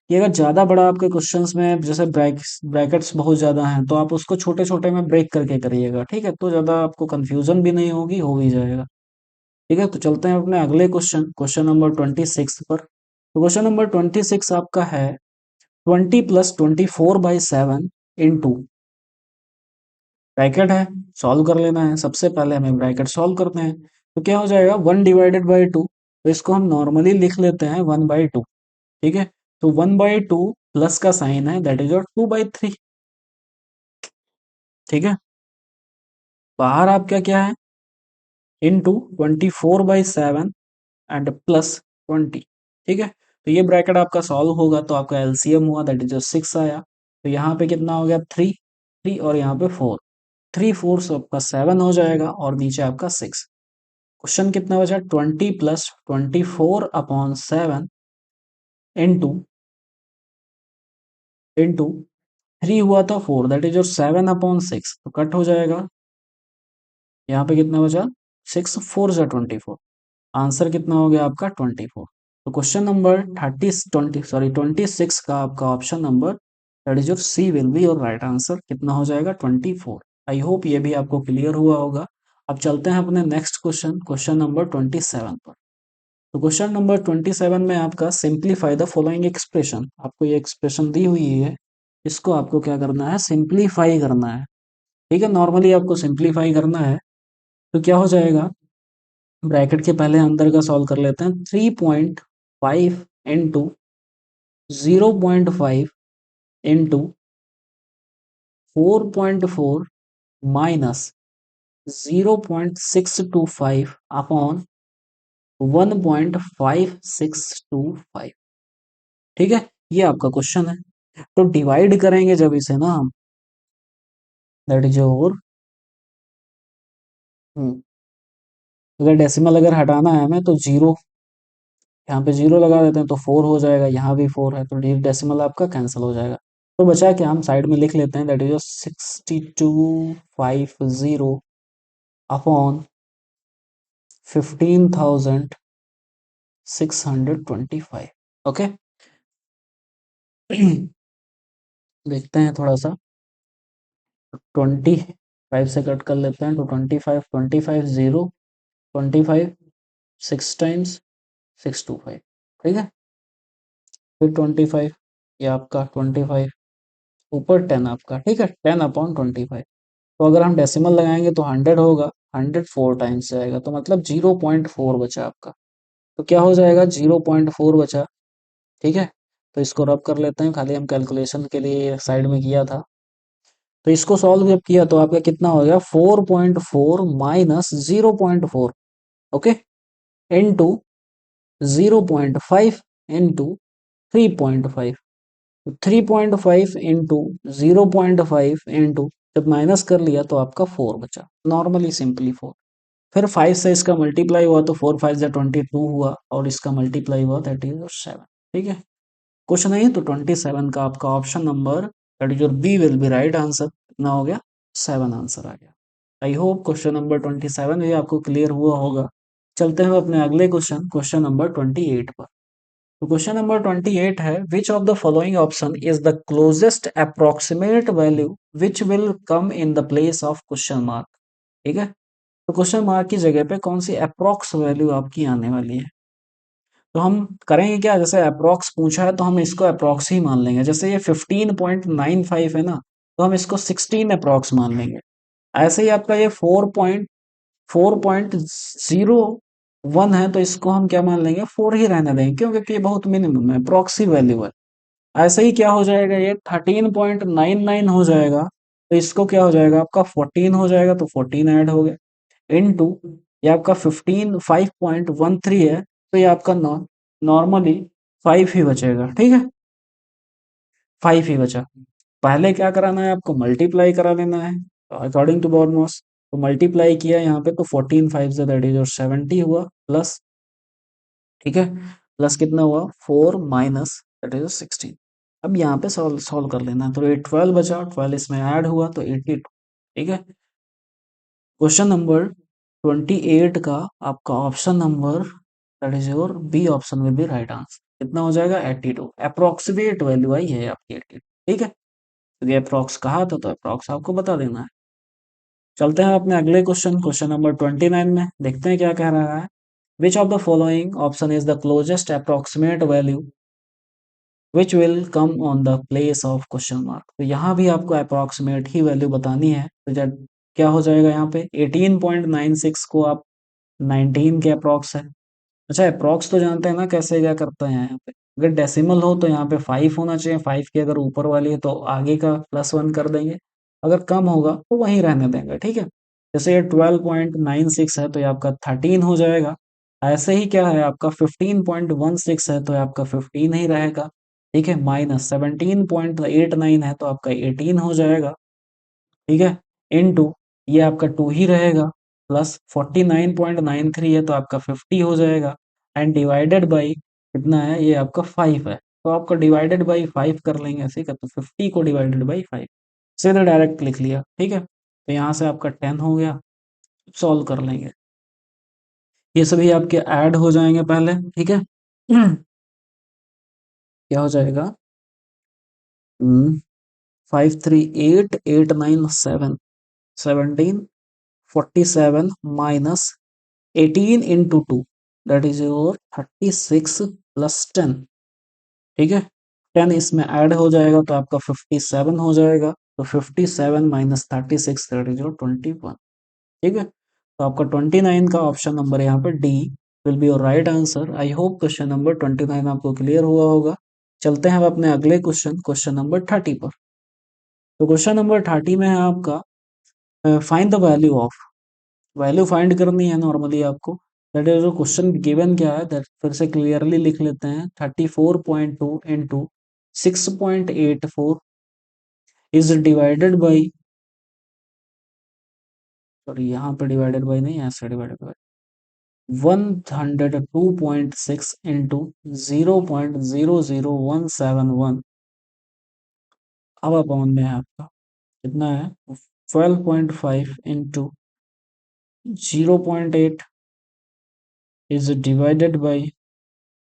Speaker 1: कि अगर ज़्यादा बड़ा आपके क्वेश्चंस में जैसे ब्रैकेट्स बहुत ज़्यादा हैं तो आप उसको छोटे छोटे में ब्रेक करके करिएगा, ठीक है, तो ज़्यादा आपको कंफ्यूजन भी नहीं होगी, हो भी जाएगा, ठीक है। तो चलते हैं अपने अगले क्वेश्चन, क्वेश्चन नंबर 26 पर। तो क्वेश्चन नंबर 26 आपका है, 20 + 24/7 इंटू, ब्रैकेट है, सॉल्व कर लेना है। सबसे पहले हमें ब्रैकेट सॉल्व करते हैं, तो क्या हो जाएगा, 1/2, तो इसको हम नॉर्मली लिख लेते हैं 1/2, ठीक है। तो 1/2 प्लस का साइन है दैट इज योर 2/3, ठीक है। बाहर आपका क्या है, इंटू 24/7 एंड +20, ठीक है। तो ये ब्रैकेट आपका सॉल्व होगा तो आपका एलसीएम हुआ, दैट इज योर 6 आया। तो यहाँ पे कितना हो गया, 3 3 और यहाँ पे 4, 3 4 से आपका 7 हो जाएगा, और नीचे आपका 6। क्वेश्चन कितना बचा, 20 + 24/7 इंटू, इंटू 3 हुआ था 4, दैट इज योर 7/6, तो कट हो जाएगा। यहाँ पे कितना बचा, 6 4 जा 24, आंसर कितना हो गया आपका 24। तो क्वेश्चन नंबर 26 का आपका option number that is your C will be your right answer. कितना हो जाएगा, 24। आई होप ये भी आपको क्लियर हुआ होगा। अब चलते हैं अपने नेक्स्ट क्वेश्चन, क्वेश्चन नंबर 27 पर। तो क्वेश्चन नंबर 27 में आपका सिंप्लीफाई द फॉलोइंग एक्सप्रेशन, आपको ये एक्सप्रेशन दी हुई है, इसको आपको क्या करना है, सिंप्लीफाई करना है। ठीक है, नॉर्मली आपको सिंप्लीफाई करना है तो क्या हो जाएगा, ब्रैकेट के पहले अंदर का सॉल्व कर लेते हैं। 3.5 इंटू 0.5 इंटू 4.4 माइनस 0.625 अपॉन 1.5625। ठीक है, ये आपका क्वेश्चन है। तो डिवाइड करेंगे जब इसे ना हम, दैट इज योर, अगर डेसिमल अगर हटाना है हमें तो जीरो, यहाँ पे जीरो लगा देते हैं तो 4 हो जाएगा, यहाँ भी 4 है तो डेसिमल आपका कैंसिल हो जाएगा। तो बचा क्या, हम साइड में लिख लेते हैं, that is your 6250 upon 15,625। Okay. देखते हैं थोड़ा सा, 25 से कट कर लेते हैं तो 25 जीरो, 25 6 टाइम्स 625। ठीक है, फिर 25, ये आपका 25 ऊपर 10 आपका, ठीक है, 10 अपॉन 25। तो अगर हम डेसिमल लगाएंगे तो 100 होगा, 100 4 टाइम्स जाएगा तो मतलब 0.4 बचा आपका। तो क्या हो जाएगा, 0.4 बचा। ठीक है, तो इसको रब कर लेते हैं, खाली हम कैलकुलेशन के लिए साइड में किया था। तो इसको सॉल्व जब किया तो आपका कितना हो गया, 4.4 minus 0.4, okay, into 0.5 into 3.5। 3.5 into 0.5 into जब माइनस कर लिया तो आपका 4 बचा, नॉर्मली सिंपली 4। फिर 5 से इसका मल्टीप्लाई हुआ तो 4 5 22 हुआ, और इसका मल्टीप्लाई हुआ, दैट इज 7। ठीक है, क्वेश्चन नहीं है तो 27 का आपका option number, that is your B will be right answer. कितना हो गया, 7 आंसर आ गया। आई होप क्वेश्चन नंबर 27 भी आपको क्लियर हुआ होगा। चलते हैं अपने अगले क्वेश्चन, क्वेश्चन नंबर 28 पर। तो क्वेश्चन नंबर 28 है, which of the following option is the closest approximate value which will come in the place of question mark. ठीक है, तो क्वेश्चन मार्क की जगह पे कौन सी अप्रोक्स वैल्यू आपकी आने वाली है। तो हम करेंगे क्या, जैसे अप्रोक्स पूछा है तो हम इसको अप्रोक्स ही मान लेंगे। जैसे ये 15.95 है ना, तो हम इसको 16 अप्रोक्स मान लेंगे। ऐसे ही आपका ये 4.01 है तो इसको हम क्या मान लेंगे, 4 ही रहने देंगे, क्यों, क्योंकि ये बहुत मिनिमम है, प्रॉक्सी वैल्यू है। ऐसे ही क्या हो जाएगा, ये 13.99 हो जाएगा तो इसको क्या हो जाएगा, आपका 14 हो जाएगा तो 14 ऐड हो गया, इनटू ये आपका 5.13 है तो ये आपका नॉर्मली 5 ही बचेगा। ठीक है, 5 ही बचा। पहले क्या कराना है, आपको मल्टीप्लाई करा लेना है अकॉर्डिंग टू बॉर्नमॉस। तो मल्टीप्लाई किया यहाँ पे तो 14 5 से दैट इज और 70 हुआ प्लस, ठीक है, प्लस कितना हुआ 4 माइनस दैट इज 16। अब यहाँ पे सॉल्व सॉल्व कर लेना है, तो ये 12 बचा, 12 इसमें ऐड हुआ तो 82। ठीक है, क्वेश्चन नंबर 28 का आपका option number, that is your B option will be right answer. कितना हो जाएगा, 82। अप्रोक्सीमेट वैल्यू आई है आपकी 82। ठीक है, तो ये अप्रोक्स कहा था तो अप्रोक्स आपको बता देना है। चलते हैं अपने अगले क्वेश्चन, क्वेश्चन नंबर 29 में, देखते हैं क्या कह रहा है। Which of the following option is the closest approximate value which will come on the place of question mark. तो यहाँ भी आपको अप्रोक्सीमेट ही वैल्यू बतानी है। तो जब क्या हो जाएगा, यहाँ पे 18.96 को आप 19 के अप्रोक्स है। अच्छा, अप्रोक्स तो जानते हैं ना कैसे क्या करते हैं, यहाँ पे अगर डेसिमल हो तो यहाँ पे 5 होना चाहिए, 5 की अगर ऊपर वाली है तो आगे का +1 कर देंगे, अगर कम होगा तो वहीं रहने देंगे। ठीक है, जैसे ये 12.96 है तो ये आपका 13 हो जाएगा। ऐसे ही क्या है, आपका 15.16 है तो ये आपका 15 ही रहेगा। ठीक है, माइनस 17.89 है तो आपका 18 हो जाएगा। ठीक है, इनटू ये आपका 2 ही रहेगा, प्लस 49.93 है तो आपका 50 हो जाएगा, एंड डिवाइडेड बाई कितना है, ये आपका 5 है तो आपका डिवाइडेड बाई 5 कर लेंगे ऐसे ही, तो 50 को डिवाइडेड बाई 5 सीधे डायरेक्ट लिख लिया। ठीक है, तो यहाँ से आपका 10 हो गया, सॉल्व कर लेंगे, ये सभी आपके ऐड हो जाएंगे पहले। ठीक है, क्या हो जाएगा, 538,897 17 47 minus 18 into 2, that is your 36 plus 10। ठीक है, 10 इसमें ऐड हो जाएगा तो आपका 57 हो जाएगा। तो 57 माइनस 36 दैट इज योर 21। ठीक है, तो आपका 29 का ऑप्शन नंबर यहाँ पे D will be your right answer. I hope question number 29 आपको क्लियर हुआ होगा। चलते हैं अब अपने अगले क्वेश्चन, क्वेश्चन नंबर 30 पर। तो क्वेश्चन नंबर 30 में है आपका find the value of, value find करनी है नॉर्मली आपको। दैट इज जो क्वेश्चन गिवन क्या है दैट फिर से क्लियरली लिख लेते हैं। 34.2 into 6.84 is divided by, sorry यहाँ पे डिवाइडेड बाई नहीं, ऐसे डिवाइडेड बाई 102.6 इंटू 0.00171। अब अपॉन में है आपका कितना है 12.5 इंटू 0.8 इज डिवाइडेड बाई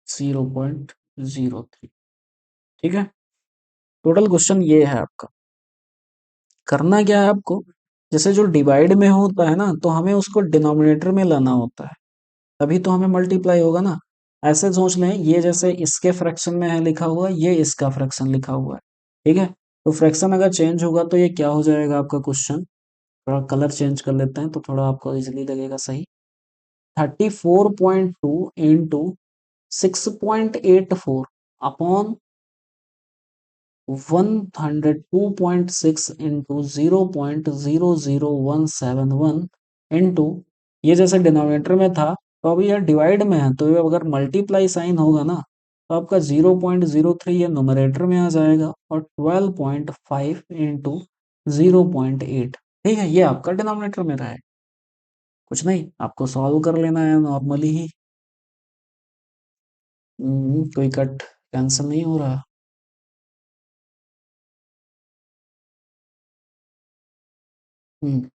Speaker 1: 0.03। ठीक है, टोटल क्वेश्चन ये है आपका। करना क्या है आपको, जैसे जो डिवाइड में होता है ना तो हमें उसको डिनोमिनेटर में लाना होता है, तभी तो हमें मल्टीप्लाई होगा ना। ऐसे सोच लें ये जैसे इसके फ्रैक्शन में है लिखा हुआ, ये इसका फ्रैक्शन लिखा हुआ है। ठीक है, तो फ्रैक्शन अगर चेंज होगा तो ये क्या हो जाएगा आपका क्वेश्चन। थोड़ा कलर चेंज कर लेते हैं तो थोड़ा आपको इजिली लगेगा सही। 34.2 इंटू 6.84 अपॉन 102.6 इंटू 0.00171 इंटू, ये जैसे डिनोमिनेटर में था तो अभी यह डिवाइड में है, तो ये अगर मल्टीप्लाई साइन होगा ना तो आपका 0.03 ये नुमरेटर में आ जाएगा और 12.5 इंटू 0.8। ठीक है, ये आपका डिनोमिनेटर में रहेगा। कुछ नहीं, आपको सॉल्व कर लेना है नॉर्मली ही। कोई कट कैंसिल नहीं हो रहा। हम्म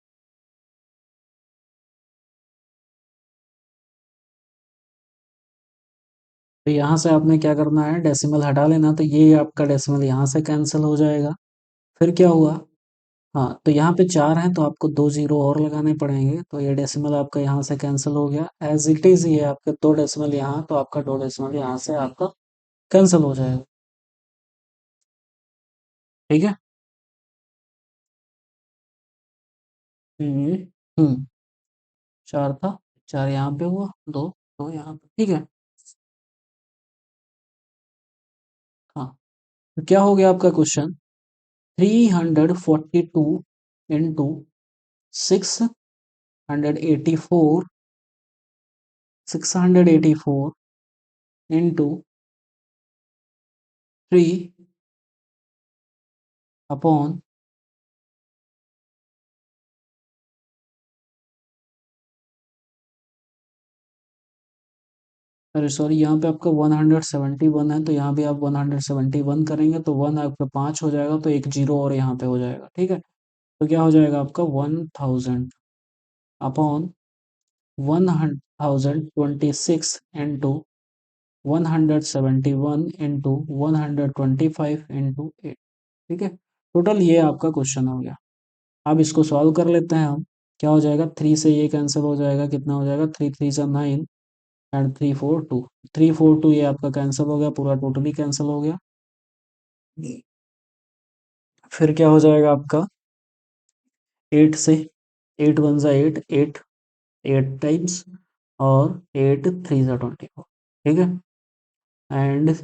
Speaker 1: तो यहाँ से आपने क्या करना है, डेसिमल हटा लेना, तो ये आपका डेसिमल यहाँ से कैंसिल हो जाएगा। फिर क्या हुआ, हाँ तो यहाँ पे 4 हैं तो आपको 2 जीरो और लगाने पड़ेंगे, तो ये डेसिमल आपका यहाँ से कैंसिल हो गया। एज इट इज ये आपके 2 डेसिमल यहाँ, तो आपका 2 डेसिमल यहाँ से आपका कैंसिल हो जाएगा। ठीक है। हम्म हम्म 4 था, 4 यहाँ पे हुआ, 2 2 यहाँ पे। ठीक है, हाँ तो क्या हो गया आपका क्वेश्चन, 342 इंटू 684, 684 इंटू 3 अपॉन, अरे सॉरी यहाँ पे आपका 171 है, तो यहाँ भी आप 171 करेंगे तो 1 आपका 5 हो जाएगा, तो एक जीरो और यहाँ पे हो जाएगा। ठीक है, तो क्या हो जाएगा आपका 1000 अपॉन 1026 इंटू 171 इंटू 125 इंटू 8। ठीक है, टोटल ये आपका क्वेश्चन हो गया। अब इसको सॉल्व कर लेते हैं हम। क्या हो जाएगा, 3 से ये कैंसिल हो जाएगा, कितना हो जाएगा, 3 3 जा 9 एंड 342, 342 ये आपका कैंसिल हो गया, पूरा टोटली कैंसिल हो गया। फिर क्या हो जाएगा आपका, 8 से, 8 वन जा 8, 8 8 टाइम्स, और 8 3 जा 24। ठीक है, एंड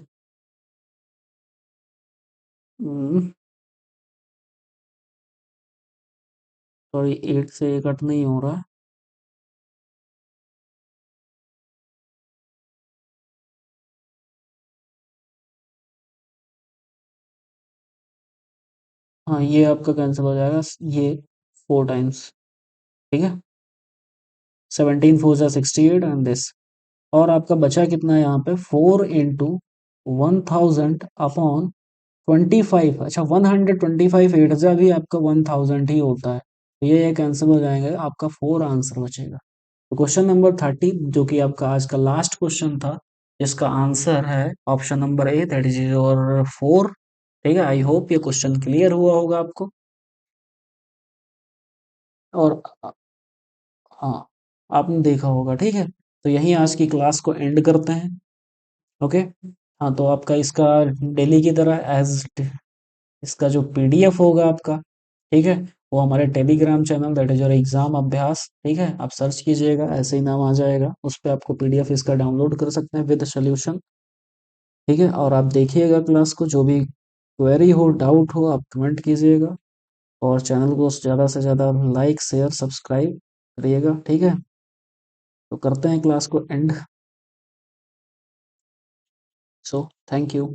Speaker 1: सॉरी 8 से ये कट नहीं हो रहा। हाँ ये आपका कैंसिल हो जाएगा, ये 4 टाइम्स। ठीक है, 17 4 जा 68 एंड दिस, और आपका बचा कितना है यहाँ पे, 4 इंटू 1000 अपॉन 25। अच्छा 125 एट जा भी आपका 1000 ही होता है, तो ये कैंसिल हो जाएंगे, आपका 4 आंसर बचेगा। तो क्वेश्चन नंबर 30 जो कि आपका आज का लास्ट क्वेश्चन था, इसका आंसर है option number A, that is your 4। ठीक है, आई होप ये क्वेश्चन क्लियर हुआ होगा आपको। और हाँ, आपने देखा होगा। ठीक है, तो यहीं आज की क्लास को एंड करते हैं। ओके। हाँ, तो आपका इसका डेली की तरह एज इसका जो पीडीएफ होगा आपका, ठीक है, वो हमारे Telegram channel that is your exam अभ्यास, ठीक है, आप सर्च कीजिएगा, ऐसे ही नाम आ जाएगा, उस पर आपको पीडीएफ इसका डाउनलोड कर सकते हैं विद सोल्यूशन। ठीक है, और आप देखिएगा क्लास को, जो भी क्वेरी हो, डाउट हो, आप कमेंट कीजिएगा, और चैनल को ज़्यादा से ज़्यादा लाइक शेयर सब्सक्राइब करिएगा। ठीक है, तो करते हैं क्लास को एंड। So thank you.